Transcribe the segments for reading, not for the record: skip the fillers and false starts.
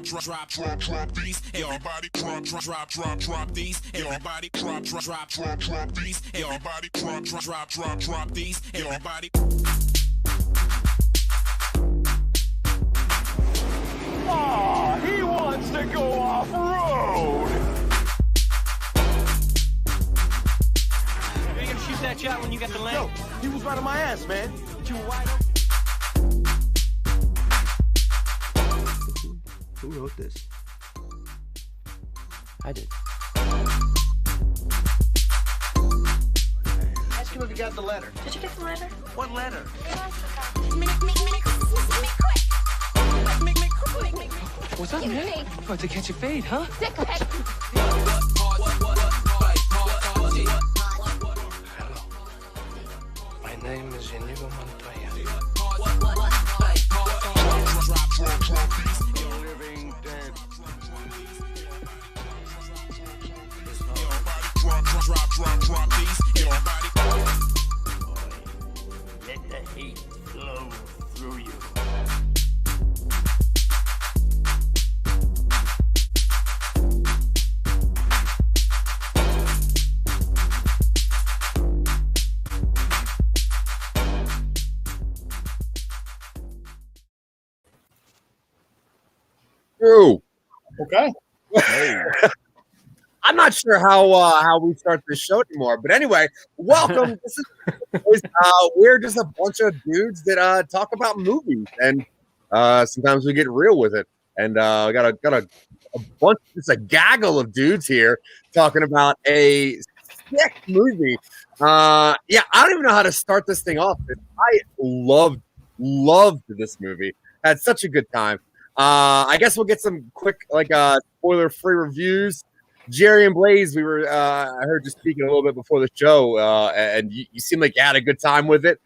drop these. Everybody drop these. Everybody drop these. Everybody drop these. Everybody. Ah, he wants to go off-road! Are you gonna shoot that shot when you get the lane? No, he was right on my ass, man. You wide open. Who wrote this? I did. Ask him if he got the letter. Did you get the letter? What letter? What's up, man? About to catch a fade, huh? Hello. My name is Inigo Montoya. Living dead. Drop these. Everybody. Let the hate flow through you. Ooh. Okay. I'm not sure how we start this show anymore, but anyway, welcome. We're just a bunch of dudes that talk about movies, and sometimes we get real with it. And got a bunch, just a gaggle of dudes here talking about a sick movie. I don't even know how to start this thing off. I loved this movie. Had such a good time. I guess we'll get some quick, spoiler-free reviews. Jerry and Blaze, I heard you speaking a little bit before the show, and you seem like you had a good time with it.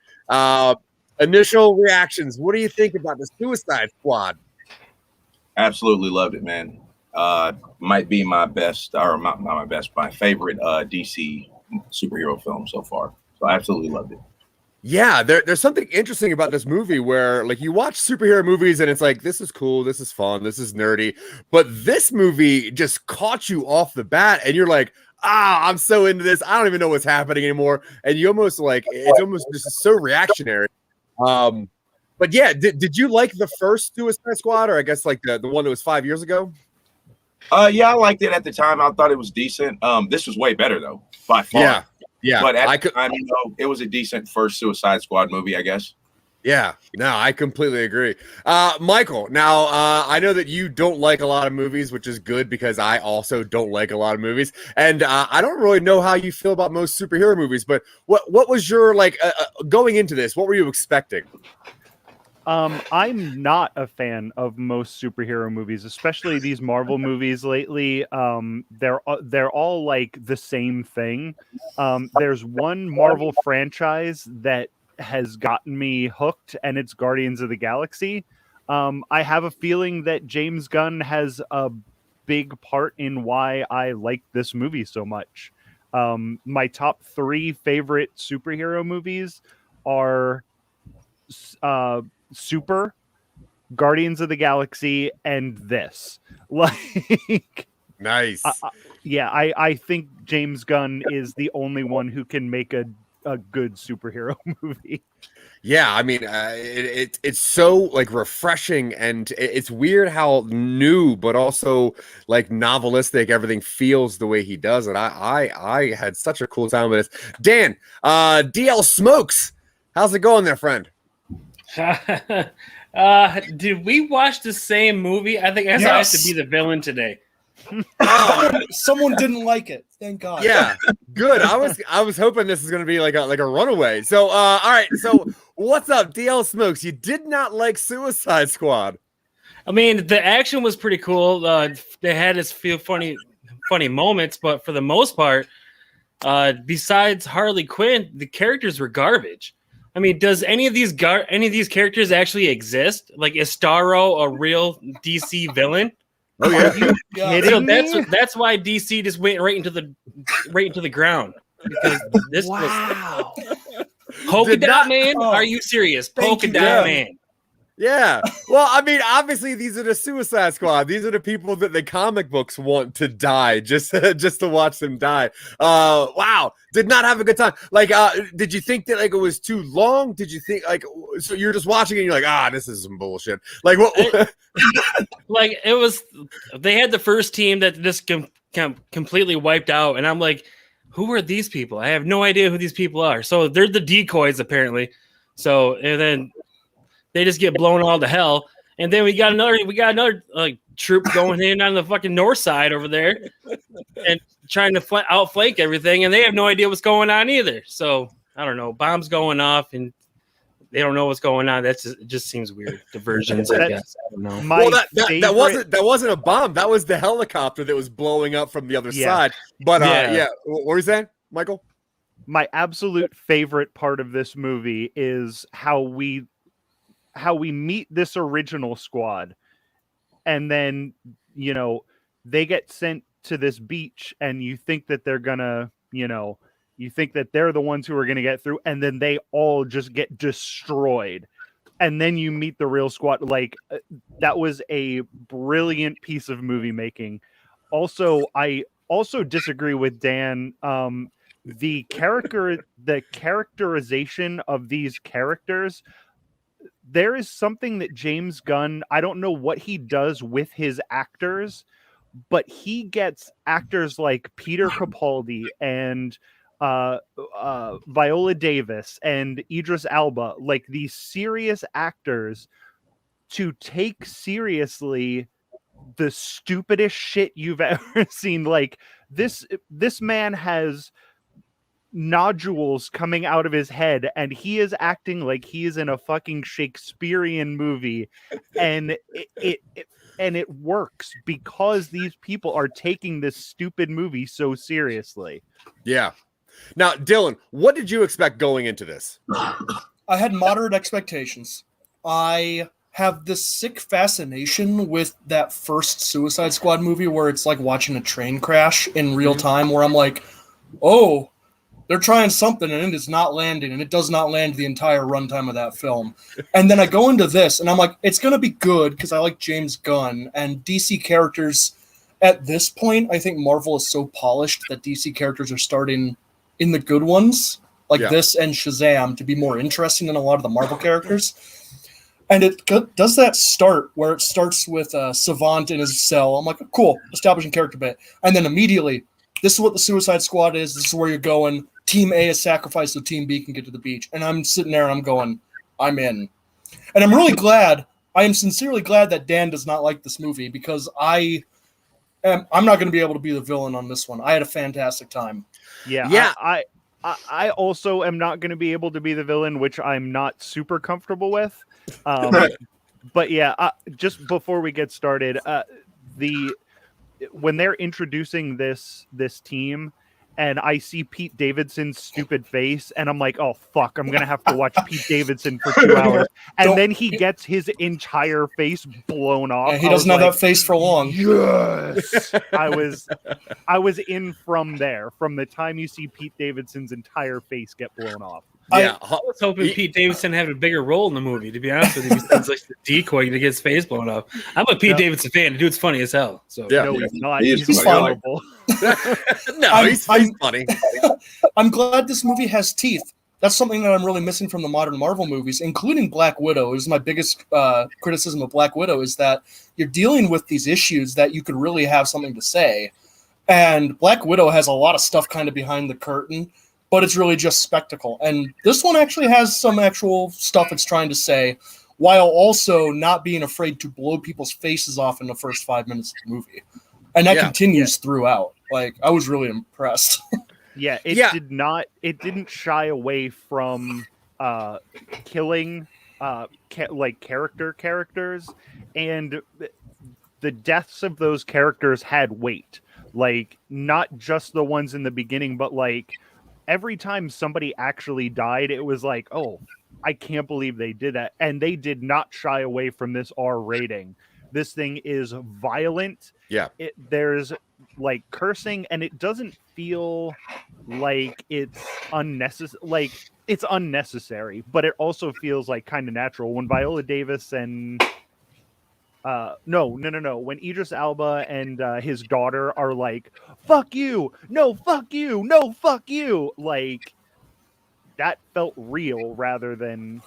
Initial reactions. What do you think about the Suicide Squad? Absolutely loved it, man. Might be my best, or not my best, my favorite DC superhero film so far. So I absolutely loved it. Yeah, there's something interesting about this movie where, like, you watch superhero movies and it's like, this is cool, this is fun, this is nerdy. But this movie just caught you off the bat and you're like, I'm so into this. I don't even know what's happening anymore. And you almost it's almost just so reactionary. But yeah, did you like the first Suicide Squad, or I guess like the one that was 5 years ago? Yeah, I liked it at the time. I thought it was decent. This was way better though, by far. Yeah, but at the time, it was a decent first Suicide Squad movie, I guess. Yeah, no, I completely agree. Michael, now I know that you don't like a lot of movies, which is good because I also don't like a lot of movies, and I don't really know how you feel about most superhero movies. But what was your going into this? What were you expecting? I'm not a fan of most superhero movies, especially these Marvel movies lately. They're all like the same thing. There's one Marvel franchise that has gotten me hooked, and it's Guardians of the Galaxy. I have a feeling that James Gunn has a big part in why I like this movie so much. My top 3 favorite superhero movies are Super, Guardians of the Galaxy, and this. Nice. I think James Gunn is the only one who can make a good superhero movie. Yeah, I mean, it's so refreshing, and it's weird how new, but also novelistic everything feels the way he does it. I had such a cool time with this. Dan, DL Smokes, how's it going there, friend? Did we watch the same movie? I think I have to be the villain today. Someone didn't like it. Thank God. Yeah, good. I was hoping this is going to be like a runaway. So, all right. So, what's up, DL Smokes? You did not like Suicide Squad. I mean, the action was pretty cool. They had its few funny moments, but for the most part, besides Harley Quinn, the characters were garbage. I mean, does any of these characters actually exist? Like, is Starro a real DC villain? Oh yeah. So that's why DC just went right into the ground, because this was Polka Dot Man. Are you serious? Polka Dot Man. Yeah. Well, I mean, obviously these are the Suicide Squad. These are the people that the comic books want to die just to watch them die. Wow. Did not have a good time. Like, did you think that like it was too long? Did you think like so you're just watching and you're like, this is some bullshit. Like what? Like it was. They had the first team that just completely wiped out, and I'm like, who are these people? I have no idea who these people are. So they're the decoys apparently. So and then they just get blown all to hell. And then we got another like troop going in on the fucking north side over there and trying to outflank everything. And they have no idea what's going on either. So I don't know. Bombs going off and they don't know what's going on. It just seems weird. Diversions, I guess. I don't know. Well, that wasn't a bomb. That was the helicopter that was blowing up from the other side. But what were you saying, Michael? My absolute favorite part of this movie is how we meet this original squad, and then they get sent to this beach, and you think that they're gonna you think that they're the ones who are gonna get through, and then they all just get destroyed, and then you meet the real squad. Like that was a brilliant piece of movie making. Also, I also disagree with Dan. The characterization of these characters, there is something that James Gunn, I don't know what he does with his actors, but he gets actors like Peter Capaldi and Viola Davis and Idris Elba, like these serious actors, to take seriously the stupidest shit you've ever seen. Like this man has nodules coming out of his head and he is acting like he is in a fucking Shakespearean movie, and it works because these people are taking this stupid movie so seriously. Yeah. Now, Dylan, what did you expect going into this? I had moderate expectations. I have this sick fascination with that first Suicide Squad movie where it's like watching a train crash in real time, where I'm like, oh, they're trying something and it is not landing, and it does not land the entire runtime of that film. And then I go into this and I'm like, it's going to be good because I like James Gunn, and DC characters at this point, I think Marvel is so polished that DC characters are starting in the good ones, like this and Shazam, to be more interesting than a lot of the Marvel characters. And it does that start where it starts with Savant in his cell. I'm like, cool, establishing character bit. And then immediately, this is what the Suicide Squad is. This is where you're going. Team A is sacrificed so Team B can get to the beach. And I'm sitting there and I'm going, I'm in. And I'm really glad, I am sincerely glad that Dan does not like this movie, because I'm not going to be able to be the villain on this one. I had a fantastic time. Yeah. I also am not going to be able to be the villain, which I'm not super comfortable with. But yeah, just before we get started, when they're introducing this team, and I see Pete Davidson's stupid face, and I'm like, oh fuck, I'm gonna have to watch Pete Davidson for 2 hours, and then he gets his entire face blown off. Yeah, he doesn't have that face for long. Yes, I was in from there, from the time you see Pete Davidson's entire face get blown off. Yeah, I was hoping Pete Davidson had a bigger role in the movie, to be honest with you. He's like the decoy to get his face blown off. I'm a Pete Davidson fan. The dude's funny as hell. So no, he's not. He's horrible. He's funny. I'm glad this movie has teeth. That's something that I'm really missing from the modern Marvel movies, including Black Widow. Is my biggest criticism of Black Widow, is that you're dealing with these issues that you could really have something to say. And Black Widow has a lot of stuff kind of behind the curtain, but it's really just spectacle. And this one actually has some actual stuff it's trying to say, while also not being afraid to blow people's faces off in the first 5 minutes of the movie. And that continues throughout. Like, I was really impressed. It didn't shy away from killing characters, and the deaths of those characters had weight. Like, not just the ones in the beginning, but like every time somebody actually died, it was like, oh, I can't believe they did that. And they did not shy away from this R rating. This thing is violent. Yeah. There's cursing, and it doesn't feel like it's unnecessary. Like, it's unnecessary, but it also feels like kind of natural when Viola Davis and when Idris Elba and his daughter are like, fuck you, no, fuck you, no, fuck you, like that felt real rather than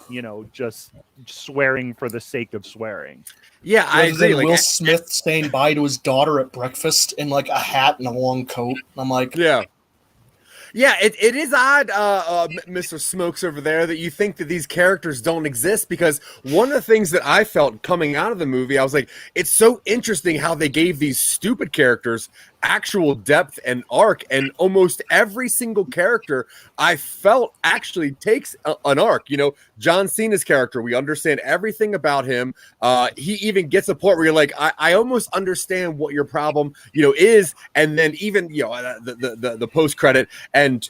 just swearing for the sake of swearing. Yeah, I agree. Like, Will Smith saying bye to his daughter at breakfast in like a hat and a long coat. I'm like, yeah, it is odd, Mr. Smokes over there, that you think that these characters don't exist, because one of the things that I felt coming out of the movie, I was like, it's so interesting how they gave these stupid characters actual depth and arc, and almost every single character I felt actually takes an arc. John Cena's character, we understand everything about him. He even gets a point where you're like, I almost understand what your problem is, and then even the post credit, and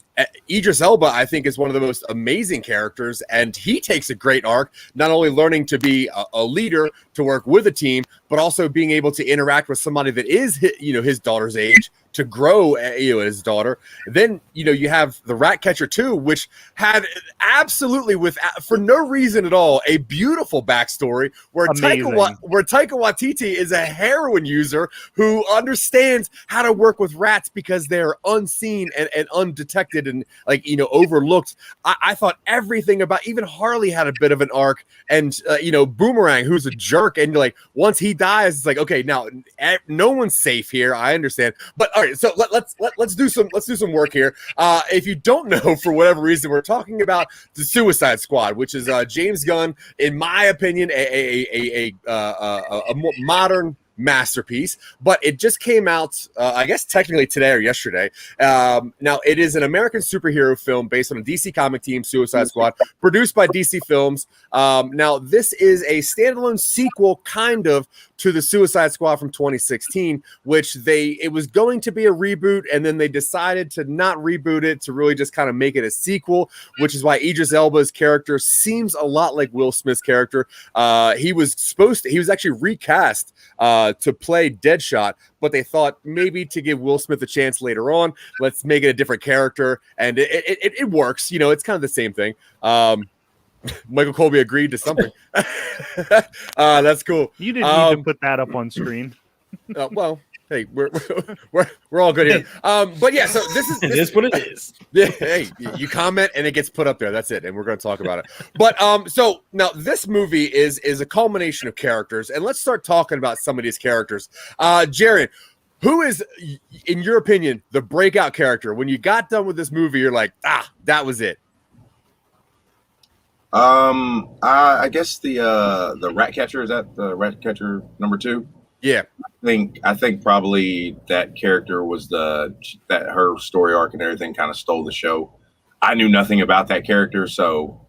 Idris Elba I think is one of the most amazing characters, and he takes a great arc, not only learning to be a leader, to work with a team, but also being able to interact with somebody that is his daughter's age, to grow his daughter. Then you have the Ratcatcher 2, which had absolutely, for no reason at all, a beautiful backstory where Taika Waititi is a heroin user who understands how to work with rats because they're unseen and undetected and overlooked. I thought everything about, even Harley had a bit of an arc, and Boomerang, who's a jerk, and once he dies, it's like, okay, now no one's safe here. I understand, but all right. So let's do some work here. If you don't know, for whatever reason, we're talking about the Suicide Squad, which is James Gunn, in my opinion, a modern masterpiece, but it just came out, I guess technically today or yesterday. Now, it is an American superhero film based on a DC comic team, Suicide Squad, produced by DC Films. Now, this is a standalone sequel, kind of, to the Suicide Squad from 2016, which it was going to be a reboot, and then they decided to not reboot it, to really just kind of make it a sequel, which is why Idris Elba's character seems a lot like Will Smith's character. He was actually recast to play Deadshot, but they thought maybe to give Will Smith a chance later on, let's make it a different character, and it works. It's kind of the same thing. Michael Colby agreed to something. That's cool. You didn't need to put that up on screen. Well, hey, we're all good here. But yeah, so this is what it is. Yeah, hey, you comment and it gets put up there. That's it, and we're going to talk about it. But so now this movie is a culmination of characters, and let's start talking about some of these characters. Jared, who is, in your opinion, the breakout character? When you got done with this movie, you're like, that was it. I guess the Ratcatcher, is that the Ratcatcher number 2? Yeah, I think probably that character was that her story arc and everything kind of stole the show. I knew nothing about that character, so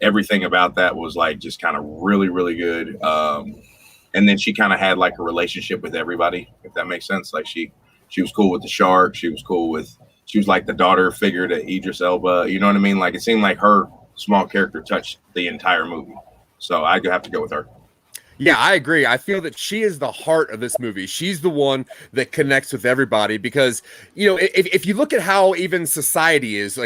everything about that was like just kind of really, really good. And then she kind of had like a relationship with everybody, if that makes sense. Like she was cool with the shark. She was like the daughter figure to Idris Elba. You know what I mean? Like it seemed like her small character touched the entire movie. So I have to go with her. Yeah, I agree. I feel that she is the heart of this movie. She's the one that connects with everybody because, if you look at how even society is,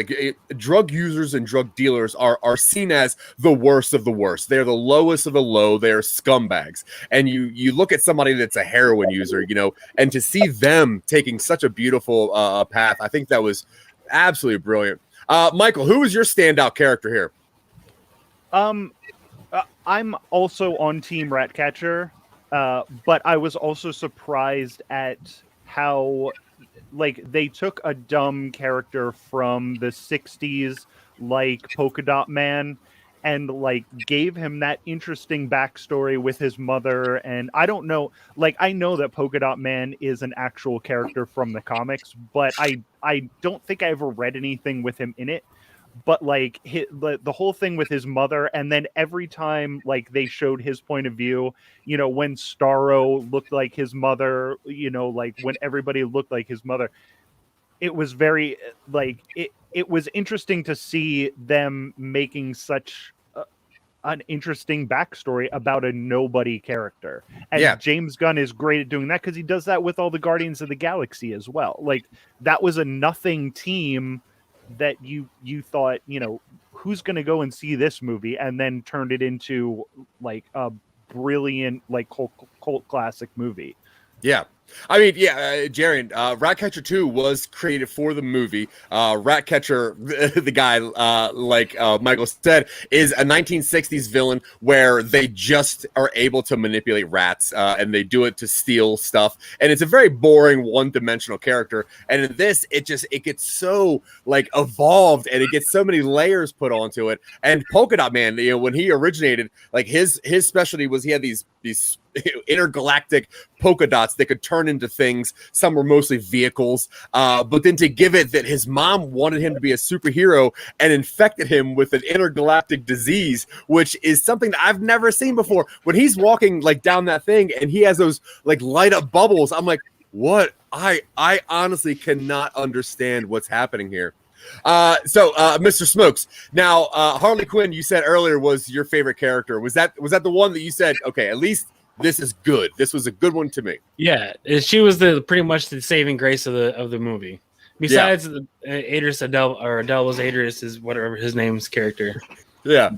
drug users and drug dealers are seen as the worst of the worst. They're the lowest of the low. They're scumbags. And you look at somebody that's a heroin user, and to see them taking such a beautiful path, I think that was absolutely brilliant. Michael, who is your standout character here? I'm also on Team Ratcatcher, but I was also surprised at how, they took a dumb character from the 60s, like Polka Dot Man, and, gave him that interesting backstory with his mother. And I don't know, I know that Polka Dot Man is an actual character from the comics, but I don't think I ever read anything with him in it. But the whole thing with his mother, and then every time they showed his point of view, when Starro looked like his mother, when everybody looked like his mother, it was very it was interesting to see them making such an interesting backstory about a nobody character. And James Gunn is great at doing that because he does that with all the Guardians of the Galaxy as well. That was a nothing team that you thought, who's going to go and see this movie, and then turned it into like a brilliant like cult classic movie. Yeah. I mean, yeah, Jaren, Ratcatcher 2 was created for the movie. Ratcatcher, the guy, like Michael said, is a 1960s villain where they just are able to manipulate rats, and they do it to steal stuff. And it's a very boring, one-dimensional character. And in this, it gets so like evolved, and it gets so many layers put onto it. And Polka Dot Man, when he originated, like his specialty was he had these intergalactic polka dots that could turn into things. Some were mostly vehicles, but then to give it that his mom wanted him to be a superhero and infected him with an intergalactic disease, which is something that I've never seen before. When he's walking like down that thing and he has those like light up bubbles, I'm like, what? I honestly cannot understand what's happening here. So Mr. Smokes, now Harley Quinn, you said earlier was your favorite character. Was that the one that you said, okay, at least this is good. This was a good one to me. Yeah, she was pretty much the saving grace of the movie. Besides Idris Adel was Idris, whatever his name's character. Yeah,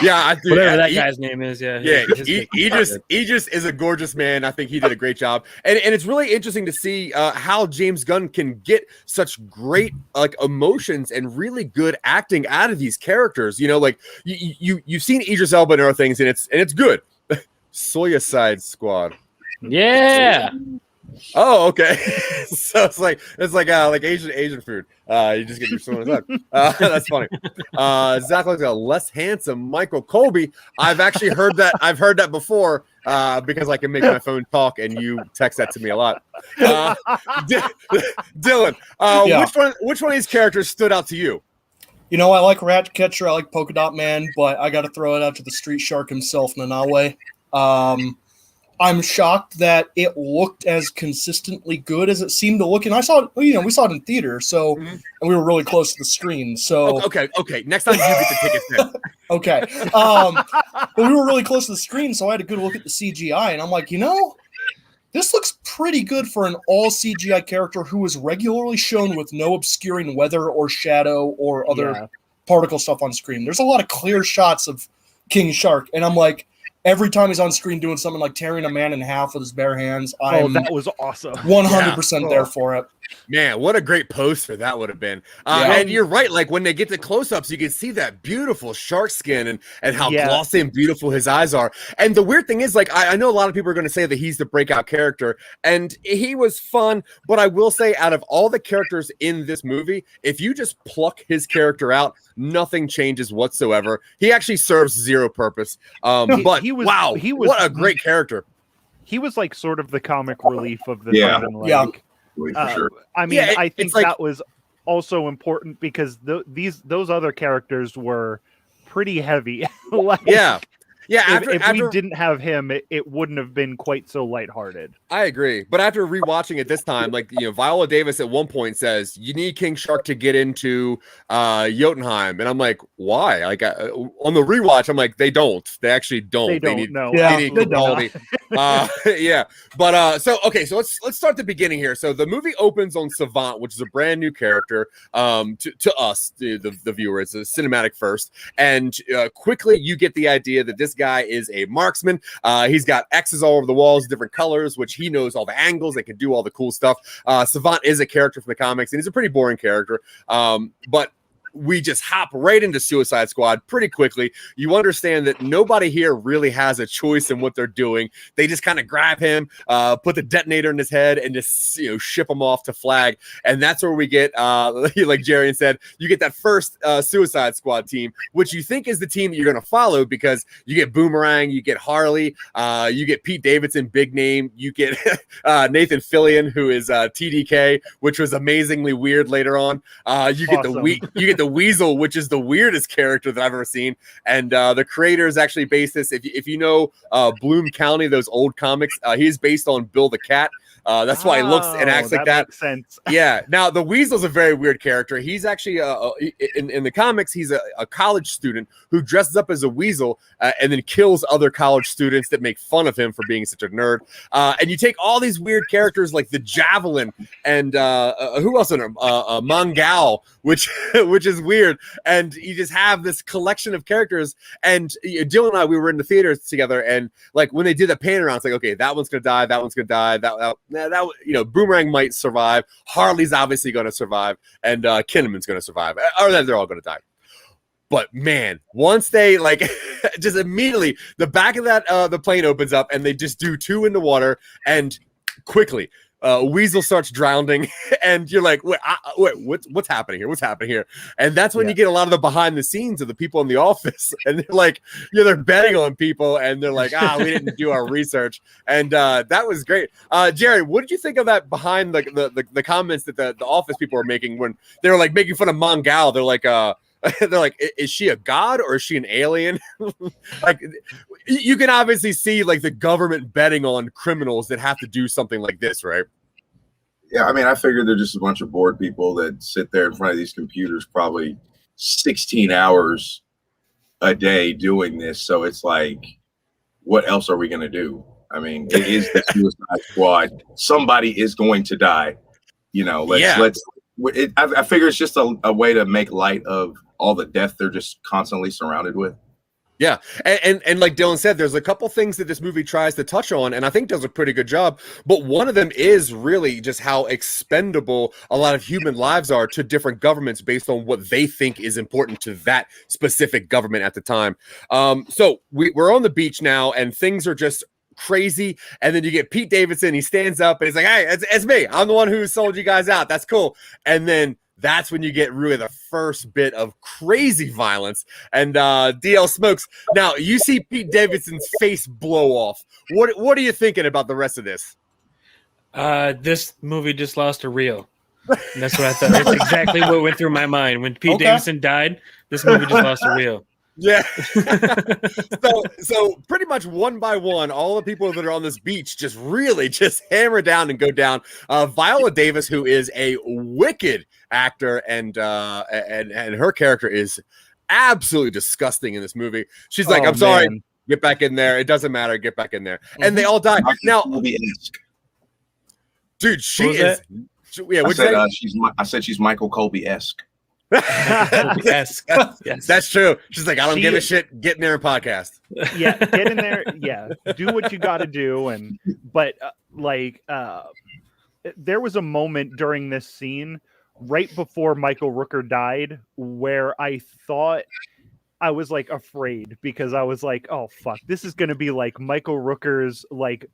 yeah, whatever that guy's name is. Yeah, Idris is a gorgeous man. I think he did a great job, and it's really interesting to see how James Gunn can get such great like emotions and really good acting out of these characters. Like you've seen Idris Elba and other things, and it's good. Suicide Squad. Yeah. Oh, okay. So it's like Asian food. You just get your someone's up. That's funny. Zach looks like a less handsome Michael Colby. I've actually heard that. I've heard that before because I can make my phone talk, and you text that to me a lot. Dylan, which one of these characters stood out to you? I like Ratcatcher, I like Polka Dot Man, but I got to throw it out to the street shark himself, Nanawe. I'm shocked that it looked as consistently good as it seemed to look. And I saw it, we saw it in theater, so and we were really close to the screen. So okay. Next time you get the tickets then. Okay. But we were really close to the screen, so I had a good look at the CGI, and I'm like, this looks pretty good for an all CGI character who is regularly shown with no obscuring weather or shadow or other particle stuff on screen. There's a lot of clear shots of King Shark, and I'm like, every time he's on screen doing something like tearing a man in half with his bare hands, that was awesome. 100% there for it. Man, what a great poster that would have been. And you're right. Like when they get the close-ups, you can see that beautiful shark skin and how glossy and beautiful his eyes are. And the weird thing is, like, I know a lot of people are going to say that he's the breakout character, and he was fun. But I will say, out of all the characters in this movie, if you just pluck his character out, nothing changes whatsoever. He actually serves zero purpose. But what a great character. He was like sort of the comic relief of the season. Sure. I mean, I think that was also important because those other characters were pretty heavy. If we didn't have him, it wouldn't have been quite so lighthearted. I agree. But after rewatching it this time, Viola Davis at one point says, you need King Shark to get into Jotunheim. And I'm like, why? Like on the rewatch, I'm like, they don't. They actually don't. They need quality. But so let's start the beginning here. So the movie opens on Savant, which is a brand new character to us, the viewer. It's a cinematic first. And quickly you get the idea that this guy is a marksman. He's got X's all over the walls, different colors, which he knows all the angles and can do all the cool stuff. Savant is a character from the comics, and he's a pretty boring character. But we just hop right into Suicide Squad pretty quickly. You understand that nobody here really has a choice in what they're doing. They just kind of grab him, put the detonator in his head, and just ship him off to Flag. And that's where we get, like Jarian said, you get that first Suicide Squad team, which you think is the team that you're going to follow because you get Boomerang, you get Harley, you get Pete Davidson, big name, you get Nathan Fillion, who is TDK, which was amazingly weird later on. You get the Weasel, which is the weirdest character that I've ever seen, and the creators actually based this. If you know Bloom County, those old comics, he's based on Bill the Cat. That's why he looks and acts like that. Makes sense. Yeah. Now the Weasel's a very weird character. He's actually in the comics, he's a college student who dresses up as a weasel and then kills other college students that make fun of him for being such a nerd. And you take all these weird characters like the Javelin and who else in them? Mangal, which is is weird. And you just have this collection of characters. And Jill and I, we were in the theaters together, and like when they did the pan around, it's like, okay, that one's gonna die, that one's gonna die, that Boomerang might survive, Harley's obviously gonna survive, and Kinnaman's gonna survive, or that they're all gonna die. But man, once they like just immediately the back of that the plane opens up and they just do 2 in the water, and quickly Weasel starts drowning, and you're like, wait, what's happening here? What's happening here? And that's when you get a lot of the behind the scenes of the people in the office, and they're like, they're betting on people, and they're like, we didn't do our research, and that was great. Jerry, what did you think of that behind the comments that the office people were making when they were like making fun of Mongal? They're like, is she a god or is she an alien? Like, you can obviously see like the government betting on criminals that have to do something like this, right? Yeah, I mean, I figured they're just a bunch of bored people that sit there in front of these computers probably 16 hours a day doing this. So it's like, what else are we going to do? I mean, it is the Suicide Squad. Somebody is going to die. I figure it's just a way to make light of all the death they're just constantly surrounded with. Yeah, and like Dylan said, there's a couple things that this movie tries to touch on, and I think does a pretty good job. But one of them is really just how expendable a lot of human lives are to different governments based on what they think is important to that specific government at the time. So we're on the beach now, and things are just crazy, and then you get Pete Davidson. He stands up and he's like, hey, it's me, I'm the one who sold you guys out, that's cool. And then that's when you get really the first bit of crazy violence, and DL smokes. Now you see Pete Davidson's face blow off. What are you thinking about the rest of this? This movie just lost a reel. And that's what I thought. That's exactly what went through my mind when Pete Davidson died. This movie just lost a reel. Yeah. so pretty much one by one, all the people that are on this beach just really just hammer down and go down. Viola Davis, who is a wicked actor, and her character is absolutely disgusting in this movie. She's like, I'm sorry, get back in there. It doesn't matter. Get back in there. And they all die. Now, dude, she is. Yeah, I said she's Michael Colby-esque. Yes, that's true. She's like, I don't give a shit. Get in there and podcast. Yeah, get in there. Yeah, do what you got to do. But there was a moment during this scene right before Michael Rooker died where I thought I was like afraid, because I was like, oh fuck, this is gonna be like Michael Rooker's like,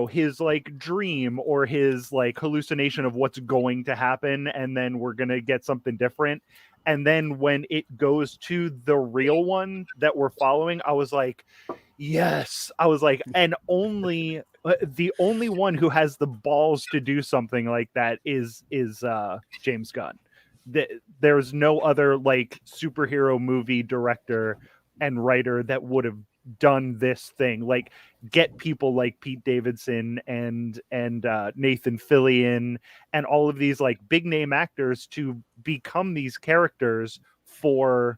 his like dream or his like hallucination of what's going to happen, and then we're gonna get something different. And then when it goes to the real one that we're following, I was like, yes. I was like, and the only one who has the balls to do something like that is James Gunn. There's no other like superhero movie director and writer that would have done this thing, like get people like Pete Davidson and Nathan Fillion and all of these like big name actors to become these characters for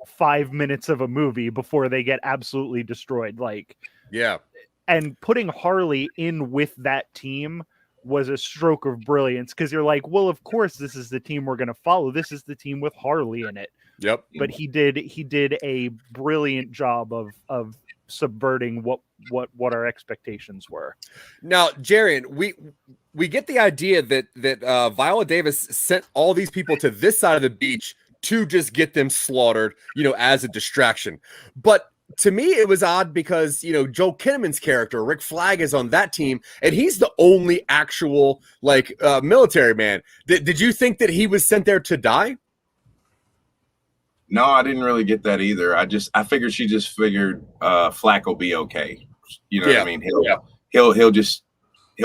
5 minutes of a movie before they get absolutely destroyed. Like, yeah. And putting Harley in with that team was a stroke of brilliance, because you're like, well, of course this is the team we're going to follow. This is the team with Harley in it. Yep. But he did a brilliant job of subverting what our expectations were. Now, Jarian, we get the idea that Viola Davis sent all these people to this side of the beach to just get them slaughtered, as a distraction. But to me, it was odd because, Joel Kinnaman's character, Rick Flag, is on that team, and he's the only actual military man. Did you think that he was sent there to die? No, I didn't really get that either. I figured she just figured Flack will be okay. What I mean? He'll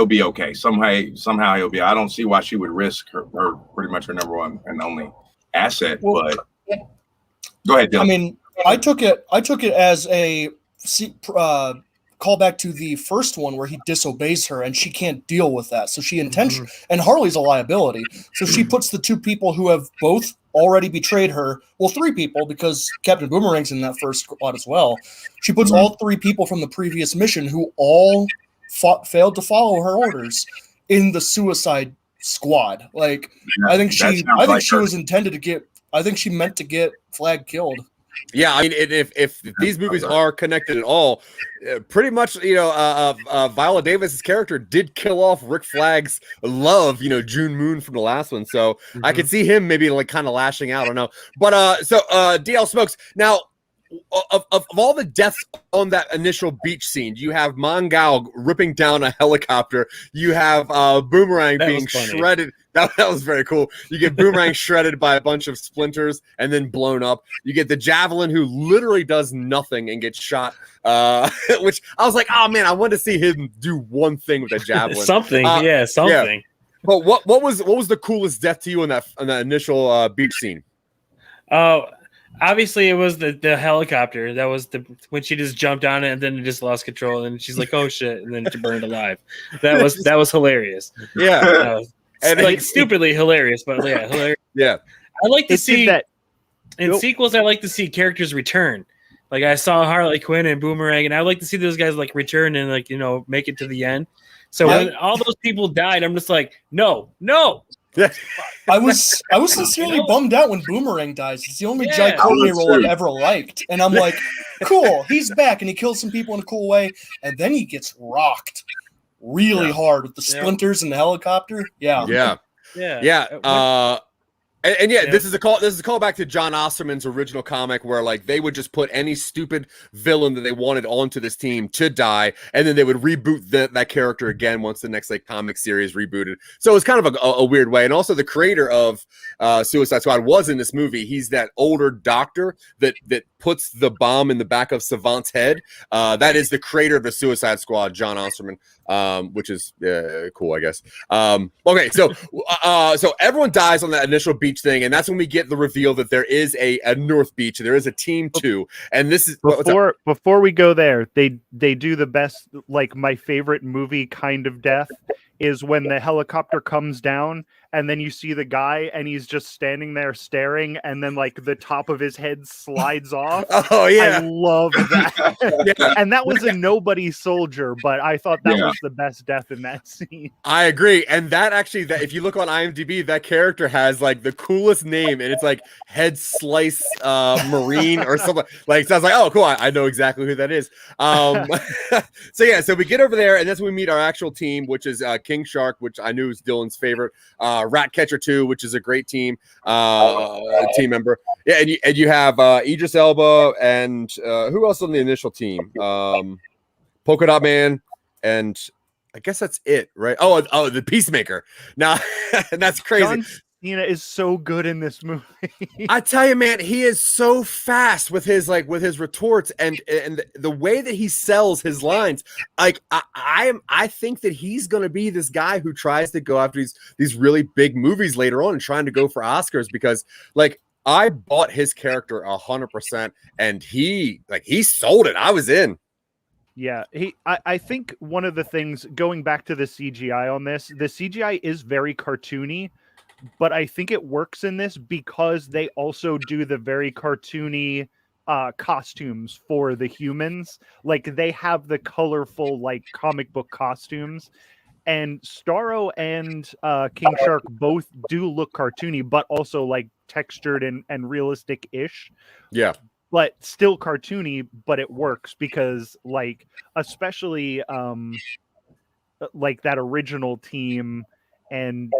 be okay. Somehow he'll be. I don't see why she would risk her pretty much her number one and only asset. Well, but go ahead, Dylan. I mean, I took it as a callback to the first one where he disobeys her and she can't deal with that. So she intentionally, and Harley's a liability. So she puts the two people who have both already betrayed her. Well, three people, because Captain Boomerang's in that first squad as well. She puts all three people from the previous mission who all failed to follow her orders in the suicide squad. Like, Yeah, I think that she sounds like her. was intended to get. I think she meant to get Flag killed. Yeah, I mean, if these movies are connected at all, pretty much, Viola Davis's character did kill off Rick Flag's love, June Moon from the last one. So I could see him maybe like kind of lashing out. I don't know, but DL Smokes. Now, of all the deaths on that initial beach scene, you have Mongao ripping down a helicopter. You have Boomerang being shredded. That was very cool. You get Boomerang shredded by a bunch of splinters and then blown up. You get the Javelin, who literally does nothing and gets shot. Which I was like, oh man, I want to see him do one thing with that Javelin. something. Yeah. But what was the coolest death to you on that initial beach scene? Obviously, it was the helicopter. That was when she just jumped on it and then it just lost control and she's like, "Oh shit!" and then she burned alive. That was hilarious. Yeah, and like stupidly hilarious, but yeah, hilarious. Yeah, I like to see that in sequels. I like to see characters return. Like I saw Harley Quinn and Boomerang, and I like to see those guys like return and like make it to the end. So when all those people died, I'm just like, no. I was sincerely bummed out when Boomerang dies. It's the only Jai Courtney role I've ever liked, and I'm like, cool, he's back, and he kills some people in a cool way, and then he gets rocked really hard with the splinters and the helicopter. Yeah. This is a call back to John Osterman's original comic, where like they would just put any stupid villain that they wanted onto this team to die, and then they would reboot that character again once the next like comic series rebooted. So it's kind of a weird way. And also the creator of Suicide Squad was in this movie. He's that older doctor that puts the bomb in the back of Savant's head. That is the creator of the Suicide Squad, John Osterman. Which is cool, I guess. Okay, so everyone dies on that initial beach thing, and that's when we get the reveal that there is a North Beach, there is a Team 2, and this is before we go there, they do the best, like my favorite movie kind of death is when the helicopter comes down and then you see the guy and he's just standing there staring, and then like the top of his head slides off. Oh yeah, I love that. And that was a nobody soldier, but I thought that was the best death in that scene. I agree, and that if you look on IMDb, that character has like the coolest name, and it's like Head Slice Marine or something. Like, so I was like, oh cool, I know exactly who that is. So we get over there, and that's when we meet our actual team, which is King Shark, which I knew was Dylan's favorite. Ratcatcher 2, which is a great team team member. Yeah, and you have Idris Elba and who else on the initial team? Polka Dot Man, and I guess that's it, right? Oh, the Peacemaker. Now, and that's crazy. John Cena is so good in this movie. I tell you, man, he is so fast with his retorts and the way that he sells his lines. Like I think that he's going to be this guy who tries to go after these really big movies later on and trying to go for Oscars, because like I bought his character 100%, and he sold it. I was in. Yeah, I think one of the things, going back to the CGI on this, the CGI is very cartoony, but I think it works in this because they also do the very cartoony costumes for the humans. Like they have the colorful like comic book costumes, and Starro and King Shark both do look cartoony, but also like textured and realistic-ish. Yeah. But still cartoony, but it works because like, especially like that original team and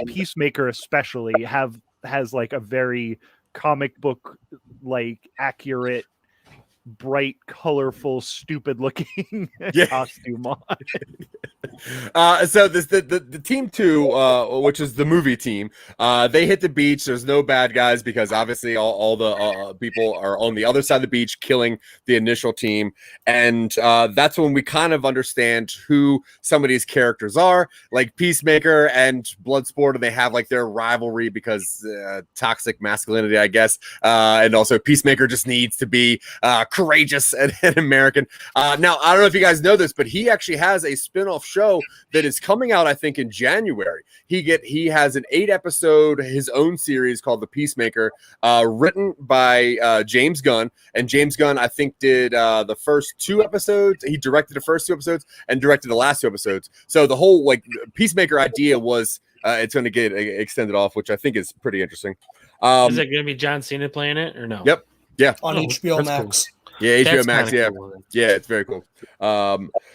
Peacemaker especially has like a very comic book like accurate, bright, colorful, stupid looking costume on. So the team 2, which is the movie team, they hit the beach. There's no bad guys because obviously all the people are on the other side of the beach killing the initial team, and that's when we kind of understand who some of these characters are, like Peacemaker and Bloodsport, and they have like their rivalry because toxic masculinity, I guess, and also Peacemaker just needs to be courageous and American. Now, I don't know if you guys know this, but he actually has a spin-off show that is coming out, I think, in January. He has an 8-episode his own series called The Peacemaker, written by James Gunn, and James Gunn, I think, did the first 2 episodes. He directed the first 2 episodes and directed the last 2 episodes. So the whole like Peacemaker idea was it's going to get extended off, which I think is pretty interesting. Is it going to be John Cena playing it or no? Yep. Yeah. On HBO Max. Cool. Yeah, HBO That's Max. kinda Yeah, cool. yeah, it's very cool.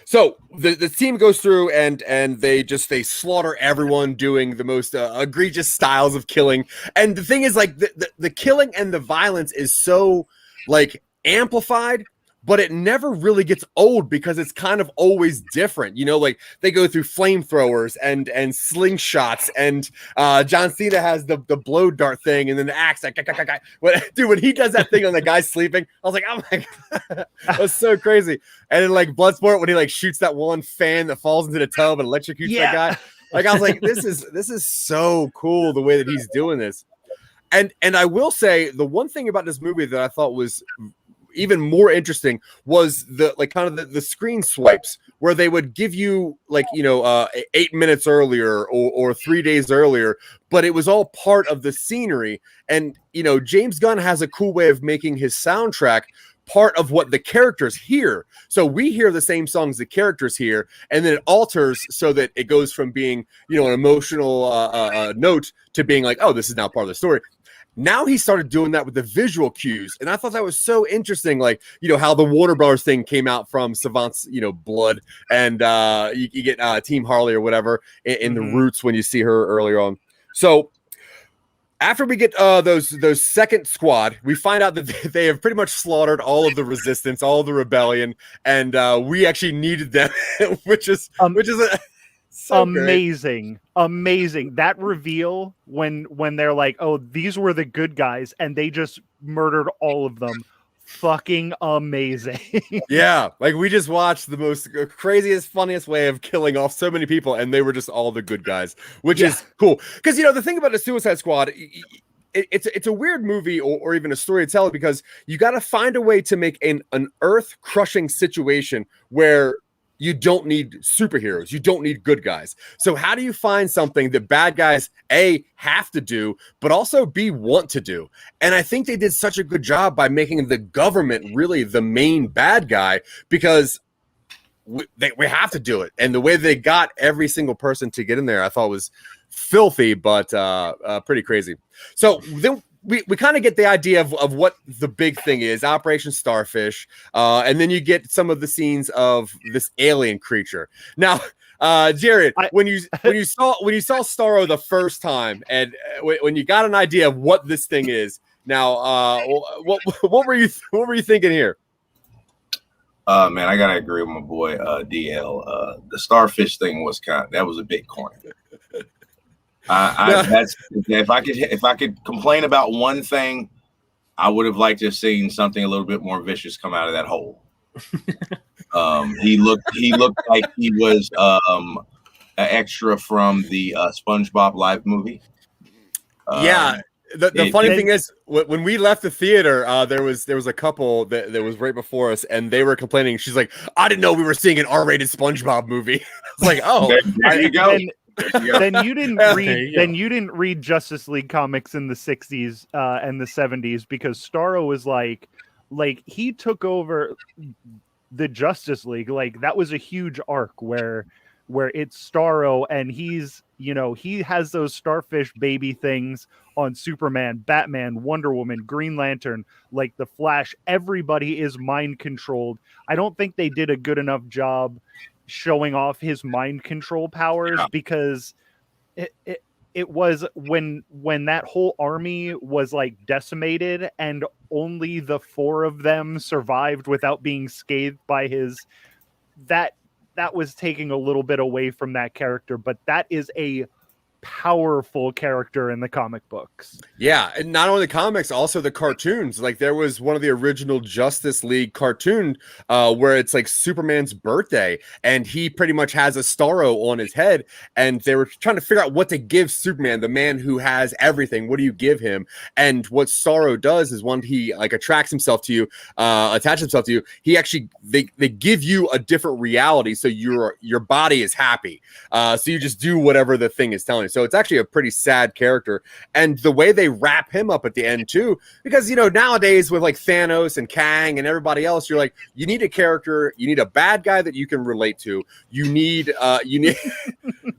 So the team goes through and they slaughter everyone, doing the most egregious styles of killing. And the thing is, like, the killing and the violence is so like amplified, but it never really gets old because it's kind of always different. You know, like they go through flamethrowers and slingshots, and John Cena has the blow dart thing, and then the axe. Like, dude, when he does that thing on the guy sleeping, I was like, oh my god, that's so crazy. And then like Bloodsport, when he like shoots that one fan that falls into the tub and electrocutes that guy. Like, I was like, this is so cool the way that he's doing this. And I will say, the one thing about this movie that I thought was even more interesting was the like kind of the screen swipes, where they would give you like, 8 minutes earlier or 3 days earlier, but it was all part of the scenery. And James Gunn has a cool way of making his soundtrack part of what the characters hear. So we hear the same songs the characters hear, and then it alters so that it goes from being an emotional note to being like, oh, this is now part of the story. Now he started doing that with the visual cues, and I thought that was so interesting. Like, how the Warner Brothers thing came out from Savant's, blood, and you get Team Harley or whatever in the roots when you see her earlier on. So after we get those second squad, we find out that they have pretty much slaughtered all of the resistance, all of the rebellion, and we actually needed them, which is so amazing. That reveal when they're like, oh, these were the good guys, and they just murdered all of them. Fucking amazing. Yeah, like we just watched the most craziest, funniest way of killing off so many people, and they were just all the good guys, which is cool. Because the thing about the Suicide Squad, it's a weird movie or even a story to tell, because you got to find a way to make an earth crushing situation where you don't need superheroes. You don't need good guys. So how do you find something that bad guys, A, have to do, but also B, want to do? And I think they did such a good job by making the government really the main bad guy, because we have to do it. And the way they got every single person to get in there, I thought was filthy, but pretty crazy. So then we kind of get the idea of what the big thing is, Operation Starfish, and then you get some of the scenes of this alien creature. Now, Jared, when you saw Starro the first time, and when you got an idea of what this thing is, now, what were you thinking here? Man, I gotta agree with my boy DL. The starfish thing was that was a bit corny. That's if I could complain about one thing, I would have liked to have seen something a little bit more vicious come out of that hole. He looked like he was an extra from the SpongeBob live movie. The funny thing is, when we left the theater, there was a couple that was right before us, and they were complaining. She's like, I didn't know we were seeing an R-rated SpongeBob movie. I was like, oh, there you go. Then you didn't read. Then you didn't read Justice League comics in the 60s and the 70s, because Starro was like he took over the Justice League. Like, that was a huge arc where it's Starro, and he's he has those starfish baby things on Superman, Batman, Wonder Woman, Green Lantern, like the Flash. Everybody is mind controlled. I don't think they did a good enough job showing off his mind control powers, because it was when that whole army was like decimated, and only the 4 of them survived without being scathed by his that was taking a little bit away from that character. But that is a powerful character in the comic books. Yeah, and not only the comics, also the cartoons. Like, there was one of the original Justice League cartoon where it's like Superman's birthday, and he pretty much has a Starro on his head, and they were trying to figure out what to give Superman, the man who has everything. What do you give him? And what Starro does is, when he like attracts himself to you, attaches himself to you, he actually they give you a different reality, so your body is happy. So you just do whatever the thing is telling you. So it's actually a pretty sad character. And the way they wrap him up at the end too, because nowadays with like Thanos and Kang and everybody else, you're like, you need a character, you need a bad guy that you can relate to. You need who knew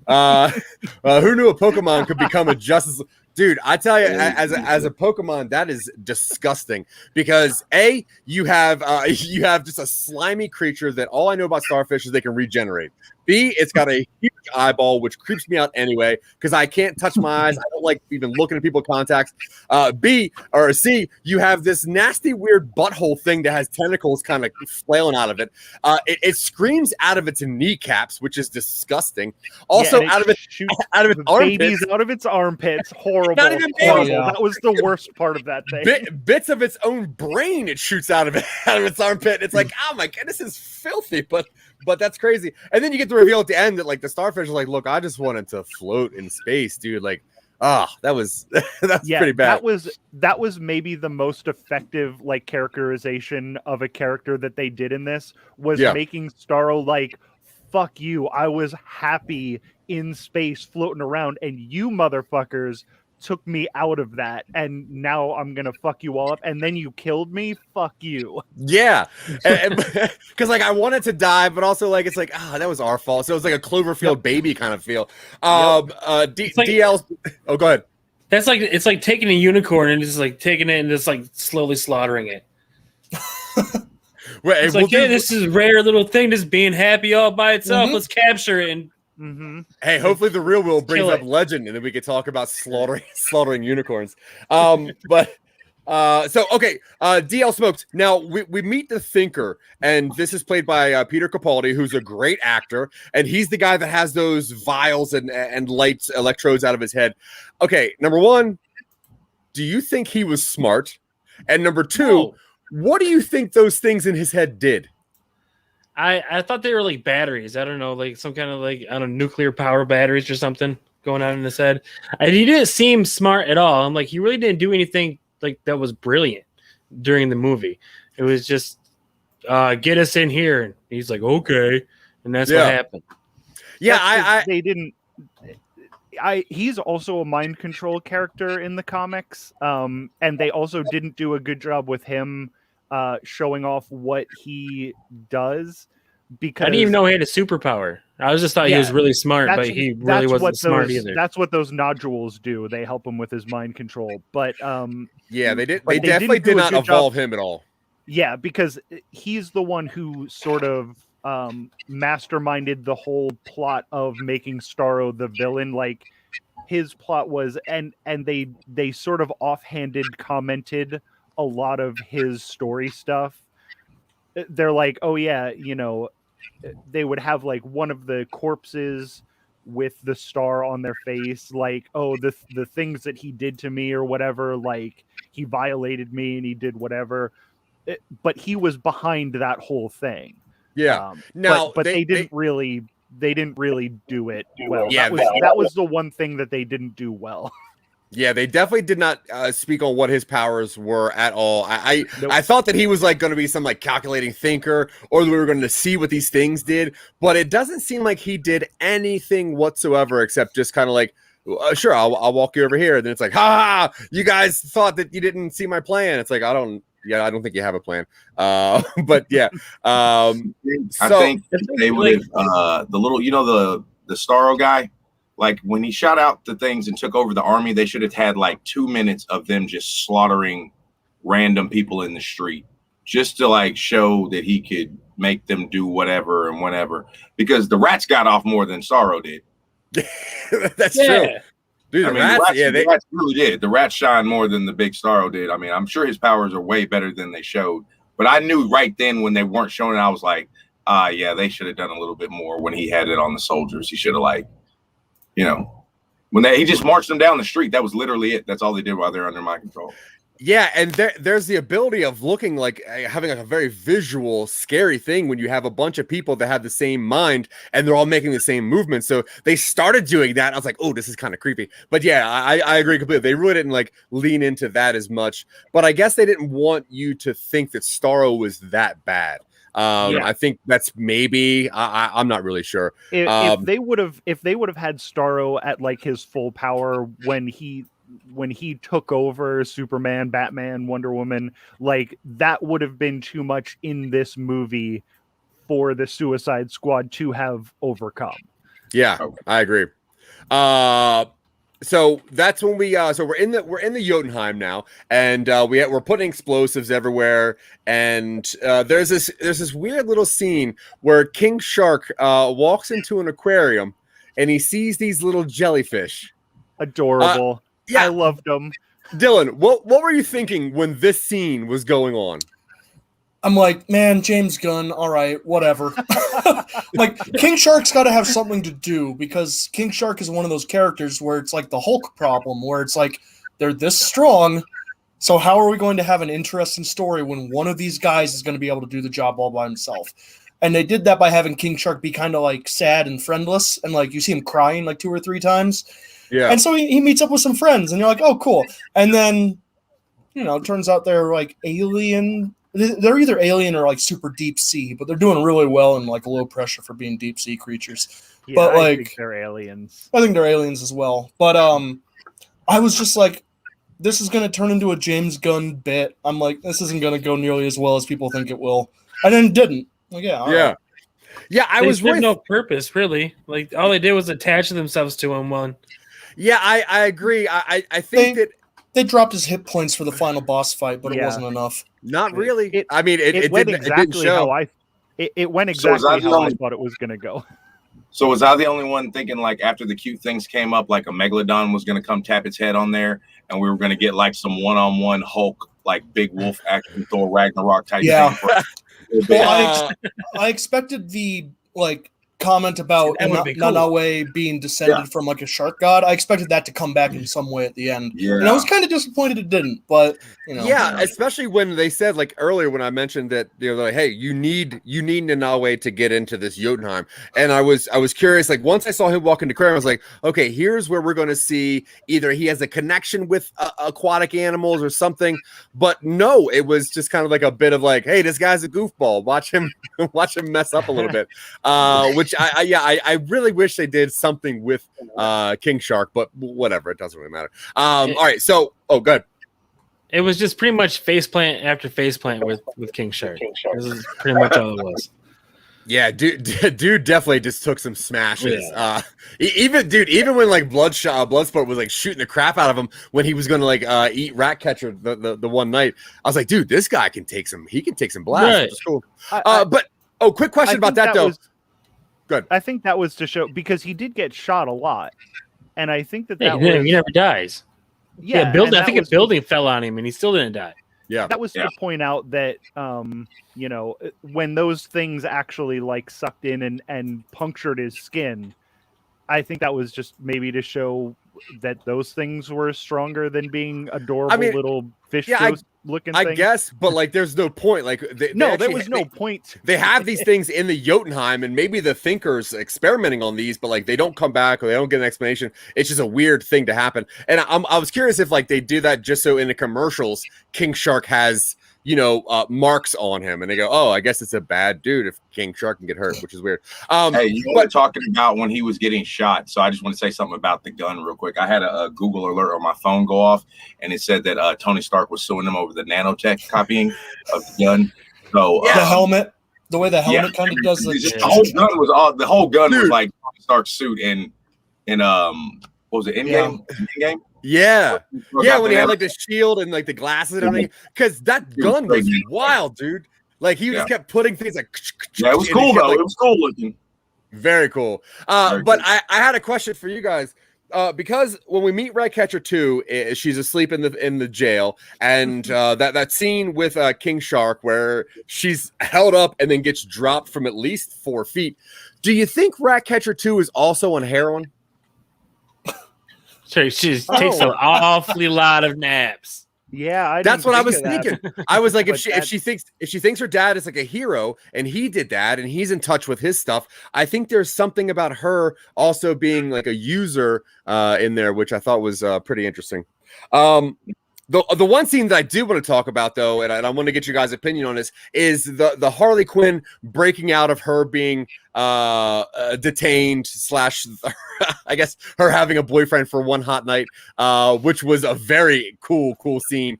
a Pokemon could become a Justice? Dude, I tell you, as a Pokemon, that is disgusting because you have just a slimy creature that all I know about starfish is they can regenerate. B, it's got a huge eyeball, which creeps me out anyway because I can't touch my eyes. I don't like even looking at people's contacts. C, you have this nasty, weird butthole thing that has tentacles kind of flailing out of it. It screams out of its kneecaps, which is disgusting. Also, out of its armpits. Babies out of its armpits. Horrible. Not even Horrible. yeah. That was the worst part of that thing. Bits of its own brain it shoots out of its armpit. It's like, oh my god, this is filthy, but that's crazy. And then you get the reveal at the end that like the starfish are like, look, I just wanted to float in space, dude. Like, that was pretty bad. That was maybe the most effective like characterization of a character that they did in this was making Starro like, fuck you. I was happy in space floating around, and you motherfuckers took me out of that, and now I'm gonna fuck you all up, and then you killed me. Fuck you. Yeah, because like I wanted to die, but also like it's like that was our fault. So it was like a Cloverfield baby kind of feel. DL. Oh, go ahead. That's like it's like taking a unicorn and just like taking it and just like slowly slaughtering it. Right, it's like, this is a rare little thing, just being happy all by itself. Let's capture it and. Hey, hopefully the real Will brings up Legend, and then we could talk about slaughtering unicorns. DL Smoked. Now we meet the Thinker, and this is played by Peter Capaldi, who's a great actor, and he's the guy that has those vials and lights, electrodes out of his head. Okay, number one, do you think he was smart? And number two, what do you think those things in his head did? I thought they were like batteries. I don't know, like some kind of like nuclear power batteries or something going on in his head. And he didn't seem smart at all. I'm like, he really didn't do anything like that was brilliant during the movie. It was just get us in here. And he's like, okay, and that's what happened. Yeah, they didn't. He's also a mind control character in the comics, and they also didn't do a good job with him. Showing off what he does, because I didn't even know he had a superpower. I just thought he was really smart, but he really wasn't smart either. That's what those nodules do. They help him with his mind control. But they did. They definitely did not evolve him at all. Yeah, because he's the one who sort of masterminded the whole plot of making Starro the villain. Like his plot was, and they sort of offhanded commented a lot of his story stuff. They're like, oh yeah, they would have like one of the corpses with the star on their face, like, oh, the things that he did to me or whatever, like he violated me and he did whatever. But he was behind that whole thing. Yeah. But they didn't really do it well. Yeah, that was the one thing that they didn't do well. Yeah, they definitely did not speak on what his powers were at all. I thought that he was like going to be some like calculating thinker, or we were going to see what these things did, but it doesn't seem like he did anything whatsoever except just kind of like, sure, I'll walk you over here. And then it's like, ha, you guys thought that you didn't see my plan. It's like, I don't think you have a plan. But yeah, I think they would have the little, the Starro guy. Like when he shot out the things and took over the army, they should have had like 2 minutes of them just slaughtering random people in the street just to like show that he could make them do whatever and whatever, because the rats got off more than Starro did. That's true. Dude, the rats really did. The rats shine more than the big Starro did. I mean, I'm sure his powers are way better than they showed, but I knew right then when they weren't showing it, I was like, they should have done a little bit more when he had it on the soldiers. He should have like, when he just marched them down the street, that was literally it. That's all they did while they're under my control. Yeah, and there's the ability of looking like having like a very visual, scary thing when you have a bunch of people that have the same mind and they're all making the same movement. So they started doing that. I was like, oh, this is kind of creepy. But yeah, I agree completely. They really didn't like lean into that as much. But I guess they didn't want you to think that Starro was that bad. I think that's maybe. I'm not really sure. If they would have had Starro at like his full power when he took over Superman, Batman, Wonder Woman, like that would have been too much in this movie for the Suicide Squad to have overcome. Yeah, I agree. So that's when we so we're in the Jotunheim now, and we're putting explosives everywhere, and there's this weird little scene where King Shark walks into an aquarium and he sees these little jellyfish. Adorable. Yeah, I loved them. Dylan, what were you thinking when this scene was going on? I'm like, man, James Gunn, all right, whatever. Like, King Shark's got to have something to do, because King Shark is one of those characters where it's like the Hulk problem, where it's like, they're this strong, so how are we going to have an interesting story when one of these guys is going to be able to do the job all by himself? And they did that by having King Shark be kind of like sad and friendless, and like you see him crying like 2 or 3 times. Yeah. And so he meets up with some friends, and you're like, oh, cool. And then, it turns out they're like alien. They're either alien or like super deep sea, but they're doing really well in like low pressure for being deep sea creatures. Yeah, but I think they're aliens. I think they're aliens as well. But I was just like, this is going to turn into a James Gunn bit. I'm like, this isn't going to go nearly as well as people think it will. And then it didn't. Like, yeah. Right. Yeah. I was really no purpose, really. Like all they did was attach themselves to him one. Yeah, I agree. I think that they dropped his hit points for the final boss fight, but it wasn't enough. Not really. It went didn't, exactly how I thought it was going to go. So was I the only one thinking like after the cute things came up, like a Megalodon was going to come tap its head on there, and we were going to get like some one-on-one Hulk, like big wolf action Thor Ragnarok type thing? Well, I expected the like comment about Nanaue being descended from like a shark god. I expected that to come back in some way at the end. Yeah. And I was kind of disappointed it didn't, but especially when they said like earlier when I mentioned that they're like, hey, you need Nanaue to get into this Jotunheim. And I was curious, like once I saw him walk into Aquarium, I was like, okay, here's where we're gonna see either he has a connection with aquatic animals or something. But no, it was just kind of like a bit of like, hey, this guy's a goofball. Watch him mess up a little bit. Which I really wish they did something with King Shark, but whatever, it doesn't really matter. All right, so good. It was just pretty much faceplant after faceplant with King Shark. This is pretty much all it was. Yeah, dude definitely just took some smashes. Yeah. Even when like Bloodsport was like shooting the crap out of him when he was going to like eat Ratcatcher the one night, I was like, dude, this guy can take some. He can take some blasts. Right. It's cool. But quick question about that though. Good. I think that was to show because he did get shot a lot, and I think that he never dies. Yeah, I think a building fell on him, and he still didn't die. Yeah, that was to point out that when those things actually like sucked in and punctured his skin, I think that was just maybe to show that those things were stronger than being adorable little fish looking things. I guess, but like there's no point. Like there was no point. They have these things in the Jotunheim, and maybe the Thinkers experimenting on these, but like they don't come back or they don't get an explanation. It's just a weird thing to happen. And I was curious if like they do that just so in the commercials, King Shark has marks on him, and they go, "Oh, I guess it's a bad dude if King Shark can get hurt," which is weird. Hey, you were talking about when he was getting shot, so I just want to say something about the gun real quick. I had a Google alert on my phone go off, and it said that Tony Stark was suing him over the nanotech copying of the gun. So the helmet, the way the helmet kind of does the whole gun was like Tony Stark's suit in what was it? Endgame? Endgame? Yeah, when he had like the shield and like the glasses and everything, because that gun was wild, dude. Like he just kept putting things like. Yeah, it was cool though. It was cool looking. Very cool. But I had a question for you guys. Because when we meet Ratcatcher 2, she's asleep in the jail, and that scene with King Shark where she's held up and then gets dropped from at least 4 feet. Do you think Ratcatcher 2 is also on heroin? She takes an awfully lot of naps. Yeah, that's what I was thinking. I was like, if she thinks her dad is like a hero and he did that and he's in touch with his stuff, I think there's something about her also being like a user in there, which I thought was pretty interesting. The one scene that I do want to talk about, though, and I want to get you guys' opinion on this, is the Harley Quinn breaking out of her being detained / I guess her having a boyfriend for one hot night, which was a very cool scene.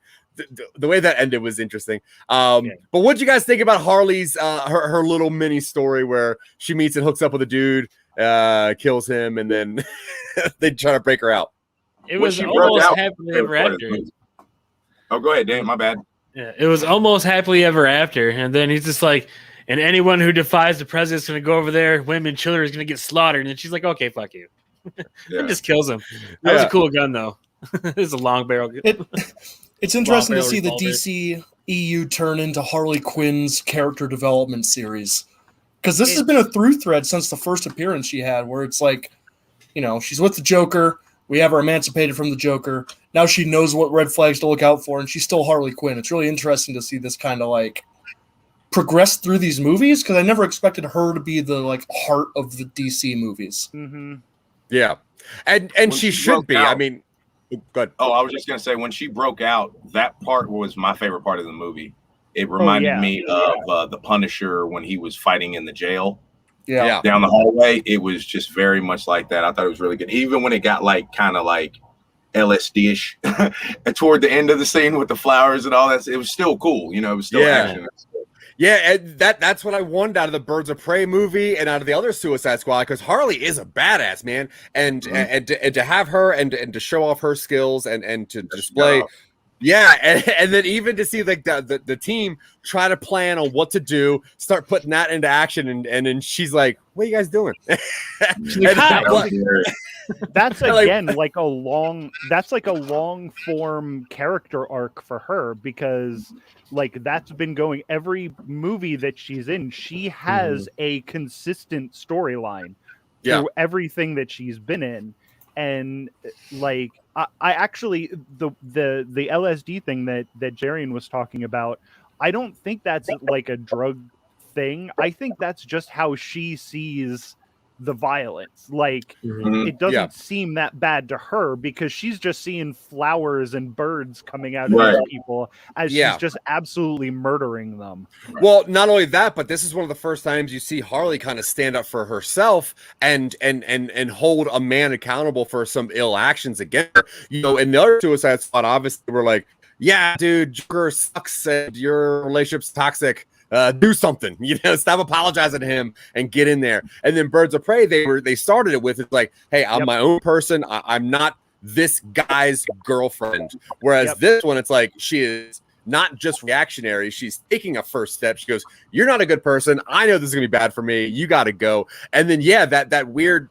The way that ended was interesting. But what did you guys think about Harley's her little mini story where she meets and hooks up with a dude, kills him, and then they try to break her out? It was almost happily ever after. Oh, go ahead, Dan. My bad. Yeah, it was almost happily ever after, and then he's just like, and anyone who defies the president's going to go over there. Women, children is going to get slaughtered. And she's like, okay, fuck you. And just kills him. That was a cool gun, though. It's a long barrel. It's interesting to see the DC EU turn into Harley Quinn's character development series. Because this has been a through thread since the first appearance she had, where it's like, she's with the Joker. We have her emancipated from the Joker. Now she knows what red flags to look out for, and she's still Harley Quinn. It's really interesting to see this kind of progress through these movies, because I never expected her to be the heart of the DC movies. Mm-hmm. Yeah, and she should be. I mean, good. Oh, I was just gonna say, when she broke out, that part was my favorite part of the movie. It reminded me of the Punisher when he was fighting in the jail. Yeah. Down the hallway, it was just very much like that. I thought it was really good. Even when it got kind of LSD-ish toward the end of the scene with the flowers and all that, it was still cool. It was still action. Yeah, and that's what I wanted out of the Birds of Prey movie and out of the other Suicide Squad, because Harley is a badass, man, and to have her and to show off her skills and to display. Yeah, and then even to see the team try to plan on what to do, start putting that into action, and then she's like, "What are you guys doing?" That's again like a long form character arc for her, because that's been going every movie that she's in. She has a consistent storyline through everything that she's been in, and I actually the LSD thing that Jarian was talking about, I don't think that's a drug thing. I think that's just how she sees the violence. It doesn't seem that bad to her, because she's just seeing flowers and birds coming out of these people as she's just absolutely murdering them. Well, not only that, but this is one of the first times you see Harley kind of stand up for herself and hold a man accountable for some ill actions against her. In the other Suicide Squad, obviously we're like, yeah, dude, Joker sucks and your relationship's toxic. Do something, stop apologizing to him and get in there. And then Birds of Prey, they started it with, it's like, hey, I'm my own person. I'm not this guy's girlfriend. Whereas this one, it's like, she is not just reactionary. She's taking a first step. She goes, you're not a good person. I know this is gonna be bad for me. You got to go. And then, that weird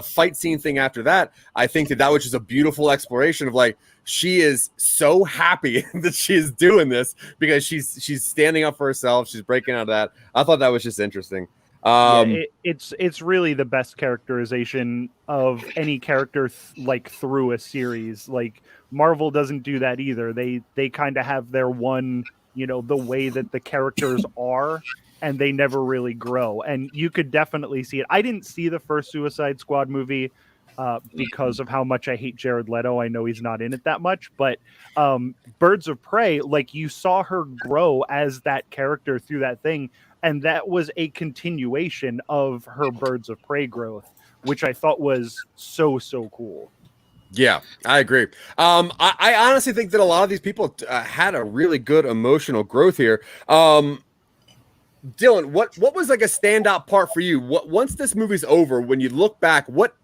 fight scene thing after that, I think that was just a beautiful exploration of she is so happy that she is doing this, because she's standing up for herself. She's breaking out of that. I thought that was just interesting. It's really the best characterization of any character through a series. Marvel doesn't do that either. They kind of have their one, the way that the characters are, and they never really grow. And you could definitely see it. I didn't see the first Suicide Squad movie because of how much I hate Jared Leto. I know he's not in it that much, but Birds of Prey, you saw her grow as that character through that thing, and that was a continuation of her Birds of Prey growth, which I thought was so cool. Yeah, I agree. I honestly think that a lot of these people had a really good emotional growth here. Dylan, what was a standout part for you? Once this movie's over, when you look back, what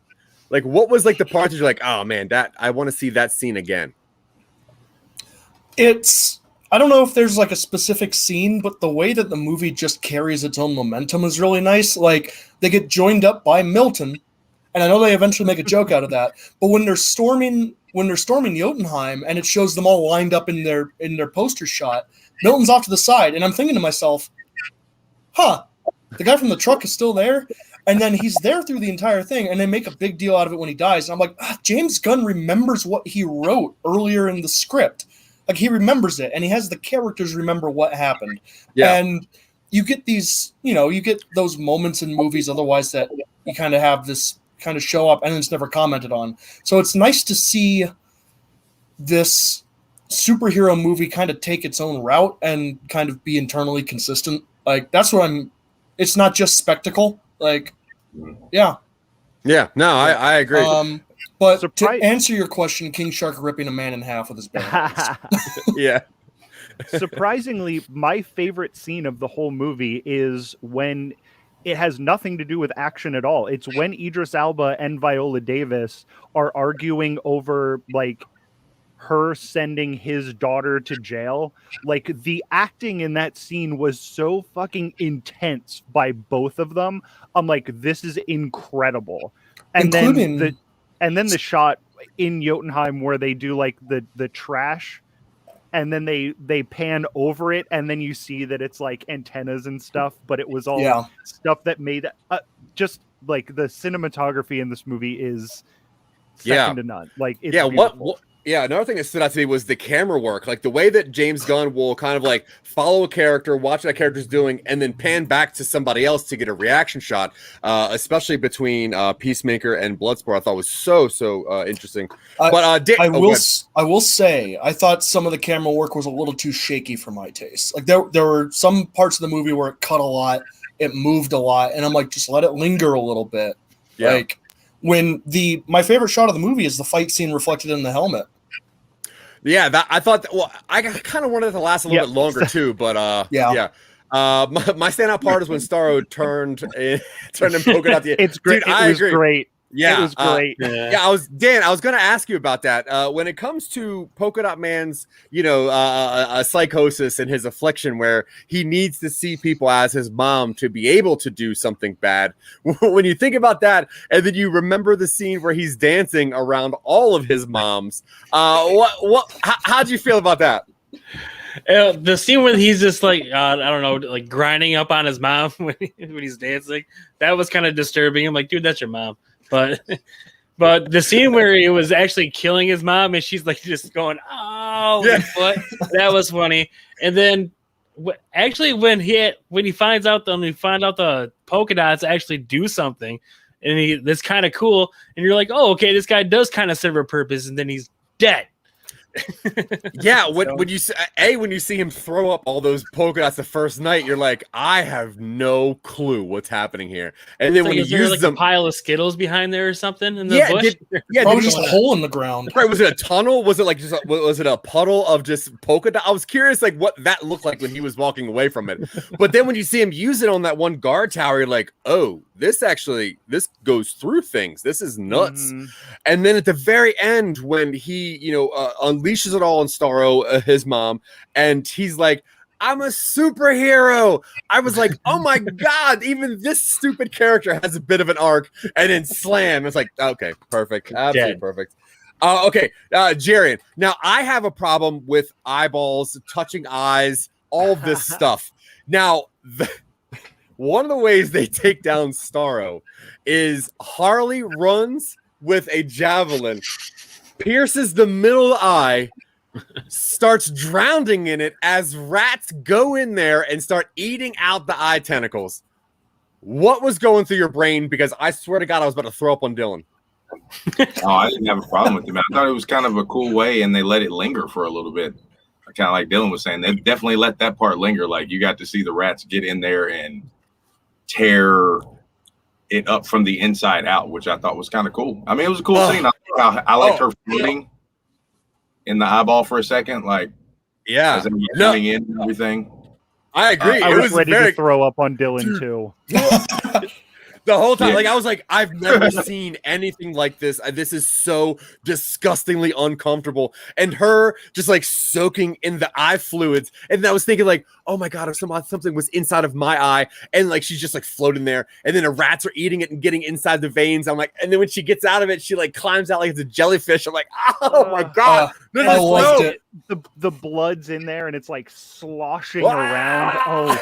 was the part that you're like, oh man, that I want to see that scene again? I don't know if there's a specific scene, but the way that the movie just carries its own momentum is really nice. They get joined up by Milton, and I know they eventually make a joke out of that, but when they're storming Jotunheim and it shows them all lined up in their poster shot, Milton's off to the side, and I'm thinking to myself, the guy from the truck is still there? And then he's there through the entire thing, and they make a big deal out of it when he dies. And I'm like, James Gunn remembers what he wrote earlier in the script. He remembers it, and he has the characters remember what happened. Yeah. And you get these, you get those moments in movies otherwise that you kind of have this kind of show up and it's never commented on. So it's nice to see this superhero movie kind of take its own route and kind of be internally consistent. Like that's what I'm. It's not just spectacle. Like, yeah. Yeah. No, I agree. But to answer your question, King Shark ripping a man in half with his bare hands. Yeah. Surprisingly, my favorite scene of the whole movie is when it has nothing to do with action at all. It's when Idris Elba and Viola Davis are arguing over like her sending his daughter to jail. Like the acting in that scene was so fucking intense by both of them. I'm like, this is incredible. And then the shot in Jotunheim where they do like the trash, and then they pan over it, and then you see that it's like antennas and stuff, but it was all stuff that made just like the cinematography in this movie is second to none. Like, it's beautiful. Another thing that stood out to me was the camera work. Like the way that James Gunn will kind of like follow a character, watch what that character's doing, and then pan back to somebody else to get a reaction shot, especially between Peacemaker and Bloodsport, I thought was so interesting. But I will say, I thought some of the camera work was a little too shaky for my taste. Like there were some parts of the movie where it cut a lot, it moved a lot, and I'm like, just let it linger a little bit. Yeah. Like when my favorite shot of the movie is the fight scene reflected in the helmet. Yeah, I thought. I kind of wanted it to last a little bit longer too, but yeah. My standout part is when Starro turned and polka dot the. It's great. Dude, it was great. Yeah, it was great. I was going to ask you about that. When it comes to Polka Dot Man's, a psychosis and his affliction, where he needs to see people as his mom to be able to do something bad. When you think about that, and then you remember the scene where he's dancing around all of his moms, how'd you feel about that? The scene where he's just like I don't know, like grinding up on his mom when he's dancing, that was kind of disturbing. I'm like, dude, that's your mom. But the scene where he was actually killing his mom and she's like just going, oh, yeah. That was funny. And then actually when he finds out the polka dots actually do something, and that's kind of cool. And you're like, oh, okay, this guy does kind of serve a purpose. And then he's dead. Yeah, when you see him throw up all those polka dots the first night, you're like, I have no clue what's happening here. And then when you use them, a pile of Skittles behind there or something in the bush, probably just a hole in the ground. Right? Was it a tunnel? Was it like was it a puddle of just polka dot? I was curious, like what that looked like when he was walking away from it. But then when you see him use it on that one guard tower, you're like, oh, this goes through things. This is nuts. Mm-hmm. And then at the very end, when he unleashes it all on Starro, his mom, and he's like, I'm a superhero. I was like, oh my God, even this stupid character has a bit of an arc. And then slam. It's like, okay, perfect. Absolutely perfect. Okay, Jarian. Now, I have a problem with eyeballs, touching eyes, all of this stuff. Now, one of the ways they take down Starro is Harley runs with a javelin, pierces the middle eye, starts drowning in it as rats go in there and start eating out the eye tentacles. What was going through your brain? Because I swear to God, I was about to throw up on Dylan. Oh, I didn't have a problem with it, man. I thought it was kind of a cool way, and they let it linger for a little bit. Kind of like Dylan was saying, they definitely let that part linger. Like you got to see the rats get in there and tear it up from the inside out, which I thought was kind of cool. I mean, it was a cool scene. I liked her floating in the eyeball for a second, like as coming in and everything. I agree. I was ready to throw up on Dylan too. The whole time, like I was like, I've never seen anything like this. This is so disgustingly uncomfortable. And her just like soaking in the eye fluids. And I was thinking like, oh my God, if something was inside of my eye, and like she's just like floating there, and then the rats are eating it and getting inside the veins. I'm like, and then when she gets out of it, she like climbs out like it's a jellyfish. I'm like, oh my God, this is loved it. The blood's in there and it's like sloshing around. Oh.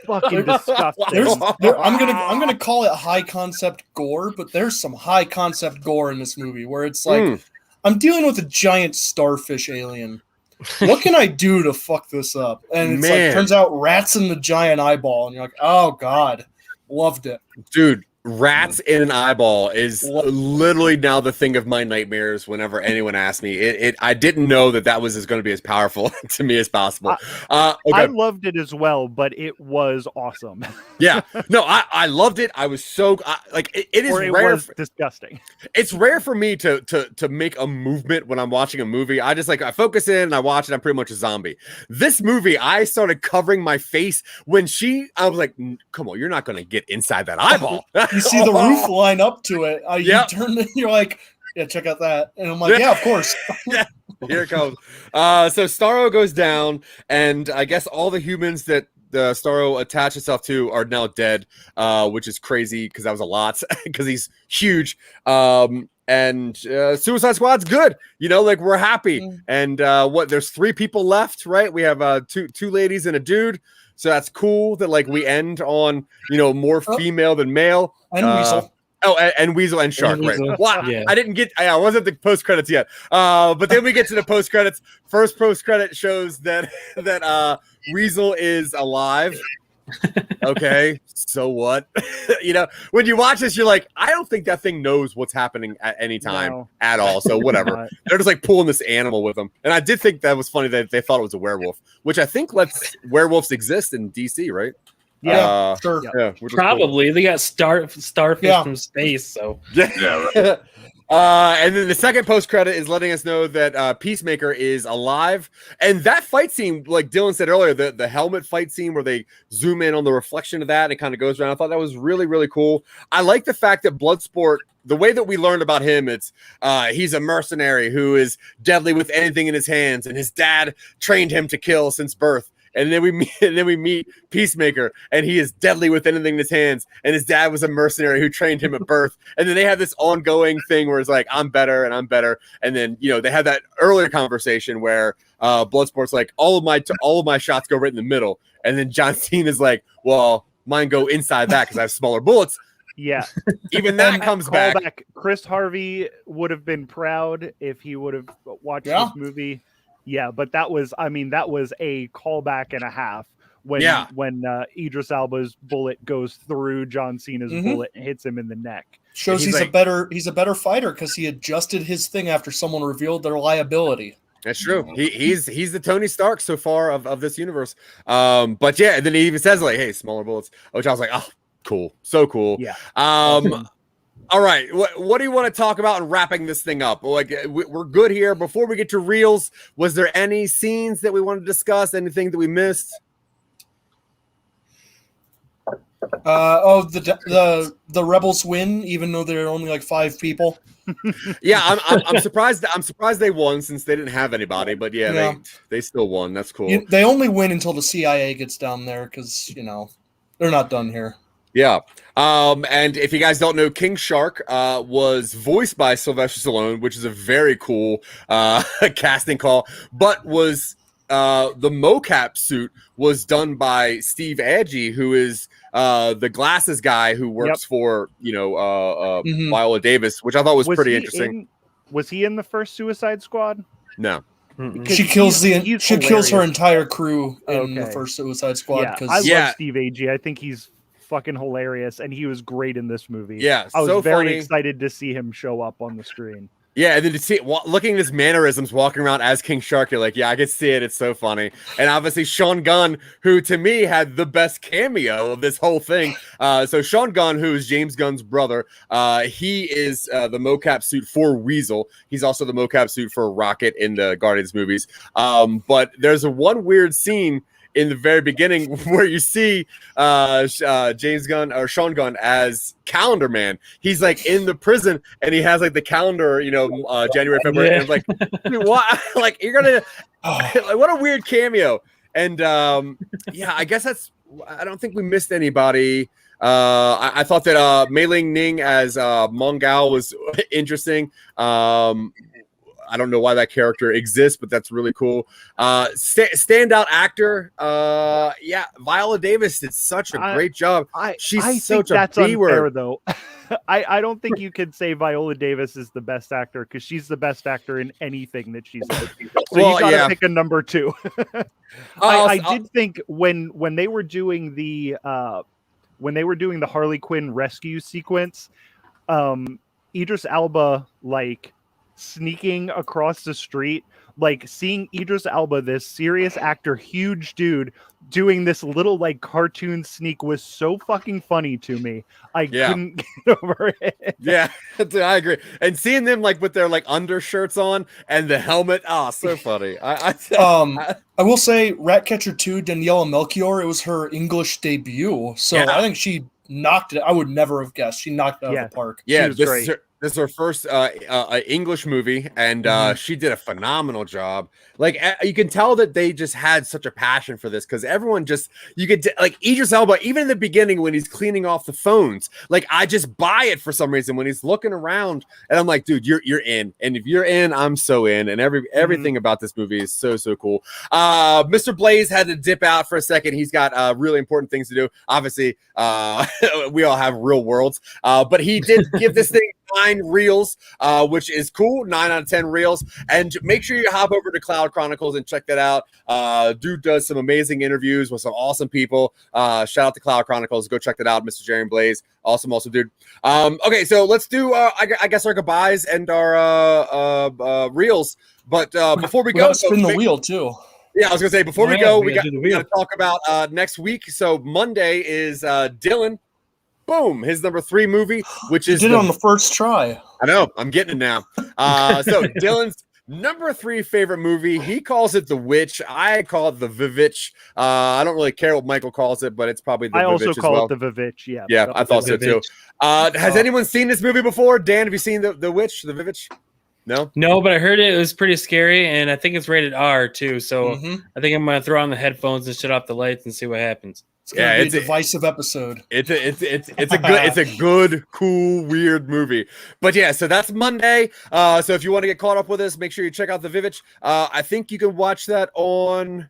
Fucking disgusting. I'm gonna call it high concept gore, but there's some high concept gore in this movie where it's like I'm dealing with a giant starfish alien. What can I do to fuck this up? And it's like turns out rats in the giant eyeball, and you're like, oh God, loved it, dude. rats in an eyeball is literally now the thing of my nightmares whenever anyone asks me. I didn't know that was going to be as powerful to me as possible. I loved it as well, but it was awesome. Yeah, no, I loved it. I was so it is rare. Was disgusting. It's rare for me to make a movement when I'm watching a movie. I just I focus in and I watch it. I'm pretty much a zombie. This movie, I started covering my face when I was like, come on, you're not going to get inside that eyeball. You see the roof line up to it. You turn and you're like, yeah, check out that. And I'm like, yeah, of course. Here it comes. So Starro goes down, and I guess all the humans that the Starro attached itself to are now dead, which is crazy because that was a lot because he's huge. And Suicide Squad's good. We're happy. And there's 3 people left, right? We have two ladies and a dude. So that's cool that we end on more female than male. And Weasel. And Weasel and Shark, and Weasel. right? Wow, Yeah. I wasn't at the post credits yet. But then we get to the post credits. First post credit shows that Weasel is alive. Okay, so what? When you watch this, you're like, I don't think that thing knows what's happening at any time at all. So whatever. They're just pulling this animal with them. And I did think that was funny that they thought it was a werewolf, which I think lets werewolfs exist in DC, right? Yeah, sure. Yeah, Probably. They got starfish from space, so Yeah, right. And then the second post credit is letting us know that Peacemaker is alive, and that fight scene, like Dylan said earlier, the helmet fight scene where they zoom in on the reflection of that and it kind of goes around. I thought that was really, really cool. I like the fact that Bloodsport, the way that we learned about him, it's he's a mercenary who is deadly with anything in his hands, and his dad trained him to kill since birth. And then we meet Peacemaker, and he is deadly with anything in his hands. And his dad was a mercenary who trained him at birth. And then they have this ongoing thing where it's like, I'm better and I'm better. And then they had that earlier conversation where Bloodsport's like, all of my shots go right in the middle. And then John Cena's like, well, mine go inside that because I have smaller bullets. Yeah, even that comes back. Chris Harvey would have been proud if he would have watched this movie. Yeah, but that was a callback and a half when Idris Elba's bullet goes through John Cena's bullet and hits him in the neck. Shows he's a better fighter because he adjusted his thing after someone revealed their liability. That's true. He's the Tony Stark so far of this universe. But yeah, and then he even says hey, smaller bullets, which I was like, oh, cool, so cool. Yeah. All right, what do you want to talk about in wrapping this thing up? We're good here. Before we get to reels, was there any scenes that we want to discuss? Anything that we missed? The rebels win, even though there are only 5 people. Yeah, I'm surprised. I'm surprised they won since they didn't have anybody. But yeah. They still won. That's cool. They only win until the CIA gets down there because they're not done here. Yeah. And if you guys don't know, King Shark was voiced by Sylvester Stallone, which is a very cool casting call, but was the mocap suit was done by Steve Agee, who is the glasses guy who works for Viola Davis, which I thought was pretty interesting. Was he in the first Suicide Squad? No. She kills her entire crew in the first Suicide Squad. Yeah, I love Steve Agee. I think he's fucking hilarious, and he was great in this movie. Yeah, I was so very funny. excited to see him show up on the screen. Yeah, and then to see looking at his mannerisms walking around as King Shark, you're like, yeah, I can see it. It's so funny. And obviously Sean Gunn, who to me had the best cameo of this whole thing. So Sean Gunn, who is James Gunn's brother, he is the mocap suit for Weasel. He's also the mocap suit for Rocket in the Guardians movies. But there's one weird scene in the very beginning where you see James Gunn or Sean Gunn as Calendar Man. He's in the prison and he has the calendar, January, February. And I'm dude, what? You're gonna what a weird cameo. And I guess I don't think we missed anybody. I thought that Mei Ling Ning as Mongal was interesting. I don't know why that character exists, but that's really cool. Standout actor. Viola Davis did such a great job. She's such a B-word, though. I don't think you could say Viola Davis is the best actor because she's the best actor in anything that she's in. So you gotta pick a number 2. I did think when they were doing the when they were doing the Harley Quinn rescue sequence, Idris Elba like sneaking across the street, like seeing Idris Elba, this serious actor, huge dude, doing this little like cartoon sneak was so fucking funny to me. I couldn't get over it. Yeah, I agree. And seeing them like with their like undershirts on and the helmet, so funny. I will say Ratcatcher 2, Daniela Melchior, it was her English debut. So I think she knocked it. I would never have guessed. She knocked it out of the park. Yeah, this is her first English movie, and she did a phenomenal job. Like you can tell that they just had such a passion for this because everyone just like Idris Elba, even in the beginning when he's cleaning off the phones, like I just buy it for some reason when he's looking around, and I'm like, dude, you're in, and if you're in, I'm so in, and everything about this movie is so cool. Mr. Blaze had to dip out for a second. He's got really important things to do. Obviously, we all have real worlds, but he did give this thing 9 reels, which is cool. 9 out of 10 reels. And make sure you hop over to Cloud Chronicles and check that out. Dude does some amazing interviews with some awesome people. Shout out to Cloud Chronicles. Go check that out, Mr. Jerry Blaze. Awesome dude. Okay, so let's do I guess our goodbyes and our reels. But before we go, spin the wheel too. Yeah, I was gonna say before we go, we got to talk about next week. So Monday is Dylan. Boom, his number 3 movie, which is did it on the first try. I know, I'm getting it now. So Dylan's number 3 favorite movie. He calls it The Witch. I call it The Vivitch. I don't really care what Michael calls it, but it's probably The Vivitch. I also call it The Vivitch. Yeah. Yeah, I thought so too. Has anyone seen this movie before? Dan, have you seen The Witch, The Vivitch? No, but I heard it was pretty scary, and I think it's rated R too. So I think I'm gonna throw on the headphones and shut off the lights and see what happens. It's a divisive episode. It's a good, cool, weird movie. But yeah, so that's Monday. So if you want to get caught up with us, make sure you check out The Vivitch. I think you can watch that on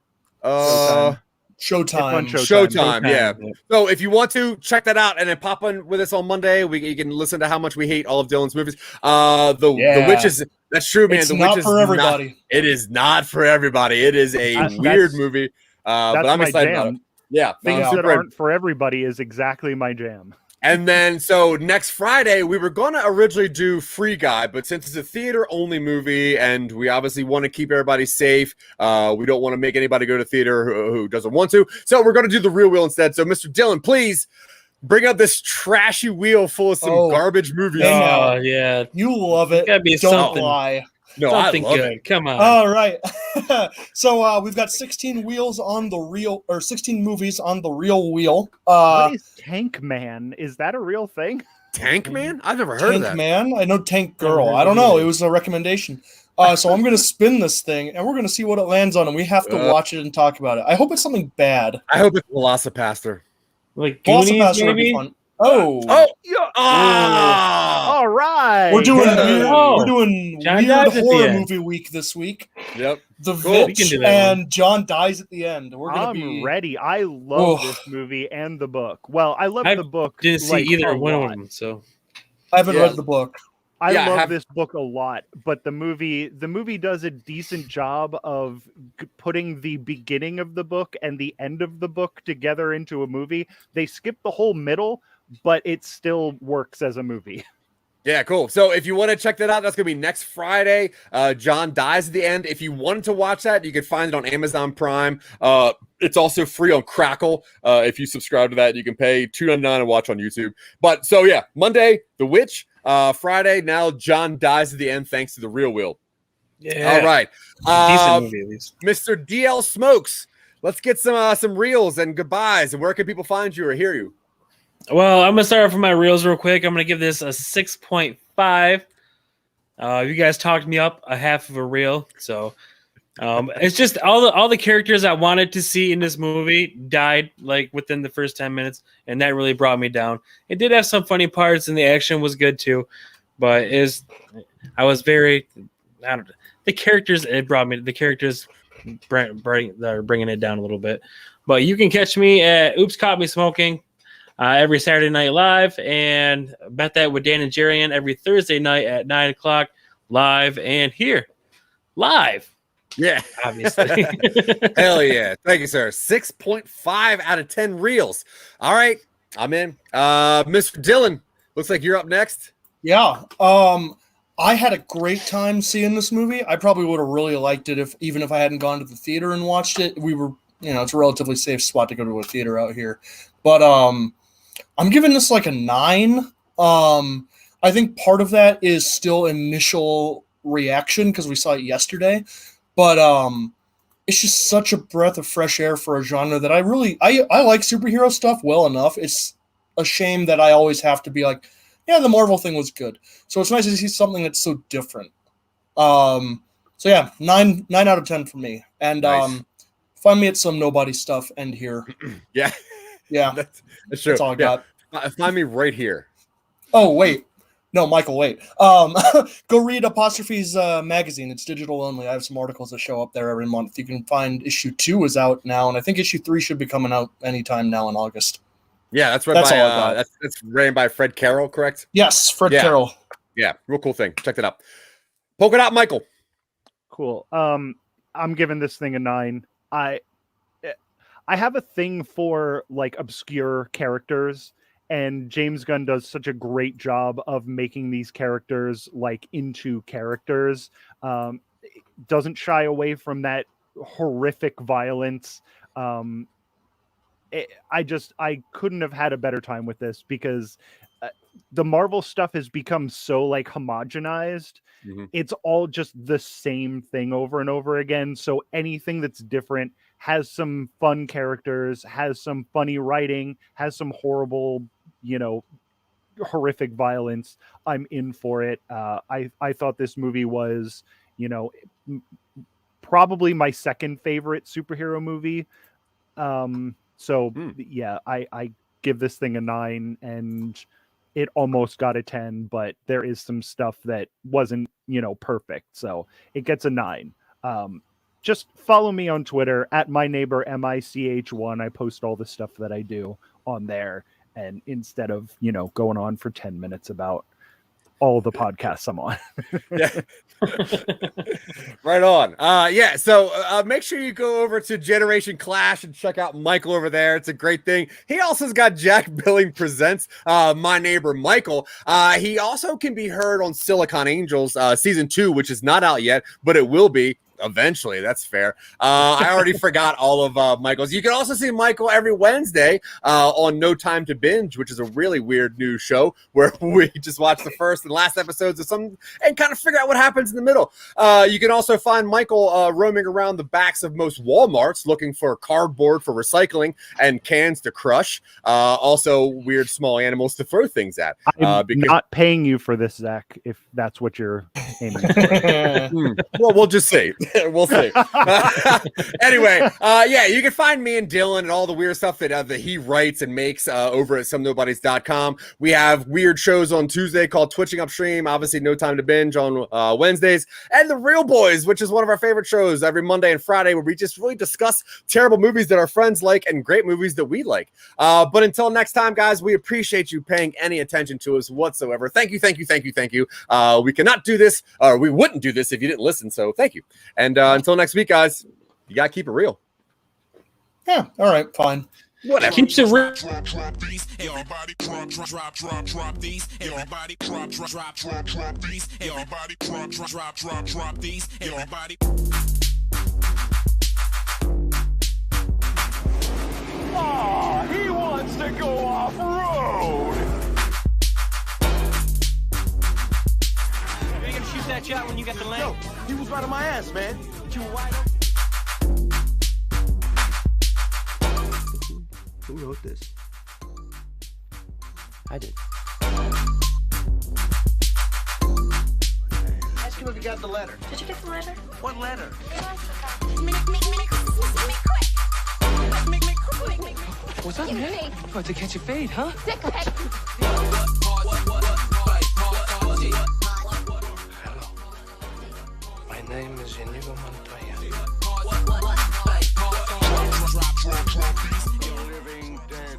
Showtime. Yeah. So if you want to check that out and then pop on with us on Monday, you can listen to how much we hate all of Dylan's movies. The Witch is that's true, man. It's The not Witch for is everybody. It is not for everybody. It is a weird movie. But I'm excited about it. Yeah, things that aren't for everybody is exactly my jam. And then, so next Friday, we were going to originally do Free Guy, but since it's a theater-only movie, and we obviously want to keep everybody safe, we don't want to make anybody go to theater who doesn't want to, so we're going to do the real wheel instead. So, Mr. Dylan, please bring up this trashy wheel full of some garbage movies. Oh, yeah. You love it. Gotta be don't something. lie. No, something I love good. it. Come on. All right. So we've got 16 wheels on the real, or 16 movies on the real wheel. What is Tank Man? Is that a real thing? Tank Man? I've never heard of that. Tank Man? I know Tank Girl. I don't know. It was a recommendation. So I'm going to spin this thing, and we're going to see what it lands on, and we have to watch it and talk about it. I hope it's something bad. I hope it's Velocipaster. Like Goonies, maybe? Oh, all right. We're doing weird dies at the horror end. Movie week this week. Yep. The Cool. We can Vitch do that and John dies at the end. We're gonna I'm ready. I love this movie and the book. Well, I love the book. Didn't see either one of them, so I haven't read the book. I love this book a lot, but the movie does a decent job of putting the beginning of the book and the end of the book together into a movie. They skip the whole middle, but it still works as a movie. Yeah, cool. So if you want to check that out, that's going to be next Friday. John dies at the end. If you wanted to watch that, you can find it on Amazon Prime. It's also free on Crackle. If you subscribe to that, you can pay $2.99 and watch on YouTube. But so yeah, Monday, The Witch. Friday, now John dies at the end thanks to the real wheel. yeah. All right. Decent movie at least. Mr. DL Smokes. Let's get some reels and goodbyes. And where can people find you or hear you? Well, I'm gonna start off with my reels real quick. I'm gonna give this a 6.5. You guys talked me up a half of a reel, so it's just all the characters I wanted to see in this movie died like within the first 10 minutes, and that really brought me down. It did have some funny parts, and the action was good too, but I was very the characters they're bringing it down a little bit. But you can catch me at Oops Caught Me Smoking every Saturday night live, and Bet That with Dan and Jerian every Thursday night at 9 o'clock live and here live. Yeah, obviously. Hell yeah. Thank you, sir. 6.5 out of 10 reels. All right. I'm in. Mr. Dylan, looks like you're up next. Yeah. I had a great time seeing this movie. I probably would have really liked it even if I hadn't gone to the theater and watched it. We were, it's a relatively safe spot to go to a theater out here. But I'm giving this like a 9. I think part of that is still initial reaction because we saw it yesterday. But it's just such a breath of fresh air for a genre that I like superhero stuff well enough. It's a shame that I always have to be like, yeah, the Marvel thing was good. So it's nice to see something that's so different. So yeah, 9 out of 10 for me. And Nice. Find me at some nobody stuff end here. Yeah. Yeah, That's true. that's all I got. Find me right here. Oh, wait. No, Michael, wait. Go read Apostrophe's magazine. It's digital only. I have some articles that show up there every month. You can find issue 2 is out now, and I think issue 3 should be coming out anytime now in August. Yeah, that's right. That's all I got. That's written by Fred Carroll, correct? Yes, Fred Yeah. Carroll. Yeah, real cool thing. Check that out. Polka Dot Michael. Cool. I'm giving this thing a 9. I have a thing for like obscure characters, and James Gunn does such a great job of making these characters like into characters. Doesn't shy away from that horrific violence. I couldn't have had a better time with this because the Marvel stuff has become so like homogenized. Mm-hmm. It's all just the same thing over and over again. So anything that's different has some fun characters, has some funny writing, has some horrible, horrific violence. I'm in for it. I thought this movie was, probably my second favorite superhero movie. Yeah, I give this thing a 9, and it almost got a 10, but there is some stuff that wasn't, perfect. So it gets a 9. Just follow me on Twitter at myneighbor_mich1. I post all the stuff that I do on there. And instead of, going on for 10 minutes about all the podcasts I'm on. Yeah. Right on. So make sure you go over to Generation Clash and check out Michael over there. It's a great thing. He also has got Jack Billing Presents My Neighbor Michael. He also can be heard on Silicon Angels season 2, which is not out yet, but it will be eventually. That's fair. I already forgot all of Michael's. You can also see Michael every Wednesday on No Time to Binge, which is a really weird new show where we just watch the first and last episodes of some and kind of figure out what happens in the middle. You can also find Michael roaming around the backs of most Walmarts looking for cardboard for recycling and cans to crush. Also weird small animals to throw things at. I'm not paying you for this, Zach, if that's what you're aiming for. Well, we'll just see. We'll see. Anyway, you can find me and Dylan and all the weird stuff that he writes and makes over at somenobodies.com. We have weird shows on Tuesday called Twitching Upstream. Obviously, No Time to Binge on Wednesdays. And The Real Boys, which is one of our favorite shows every Monday and Friday, where we just really discuss terrible movies that our friends like and great movies that we like. But until next time, guys, we appreciate you paying any attention to us whatsoever. Thank you. We cannot do this, or we wouldn't do this if you didn't listen, so thank you. And until next week, guys, you gotta keep it real. Yeah, all right, fine. Whatever. Keeps it real. Drop these. Everybody drop these. Everybody drop these. Everybody drop these. Everybody. He wants to go off-road. Are you gonna shoot that shot when you got the lane? Yo, he was right on my ass, man. You were wide open. Who wrote this? I did. Ask him if he got the letter. Did you get the letter? What letter? What's up, man? About to catch a fade, huh? Hello. My name is Inigo Montoya. Living dead.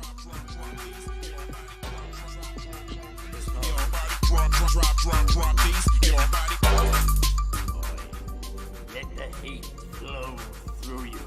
Drop these. Everybody. Let the hate flow through you.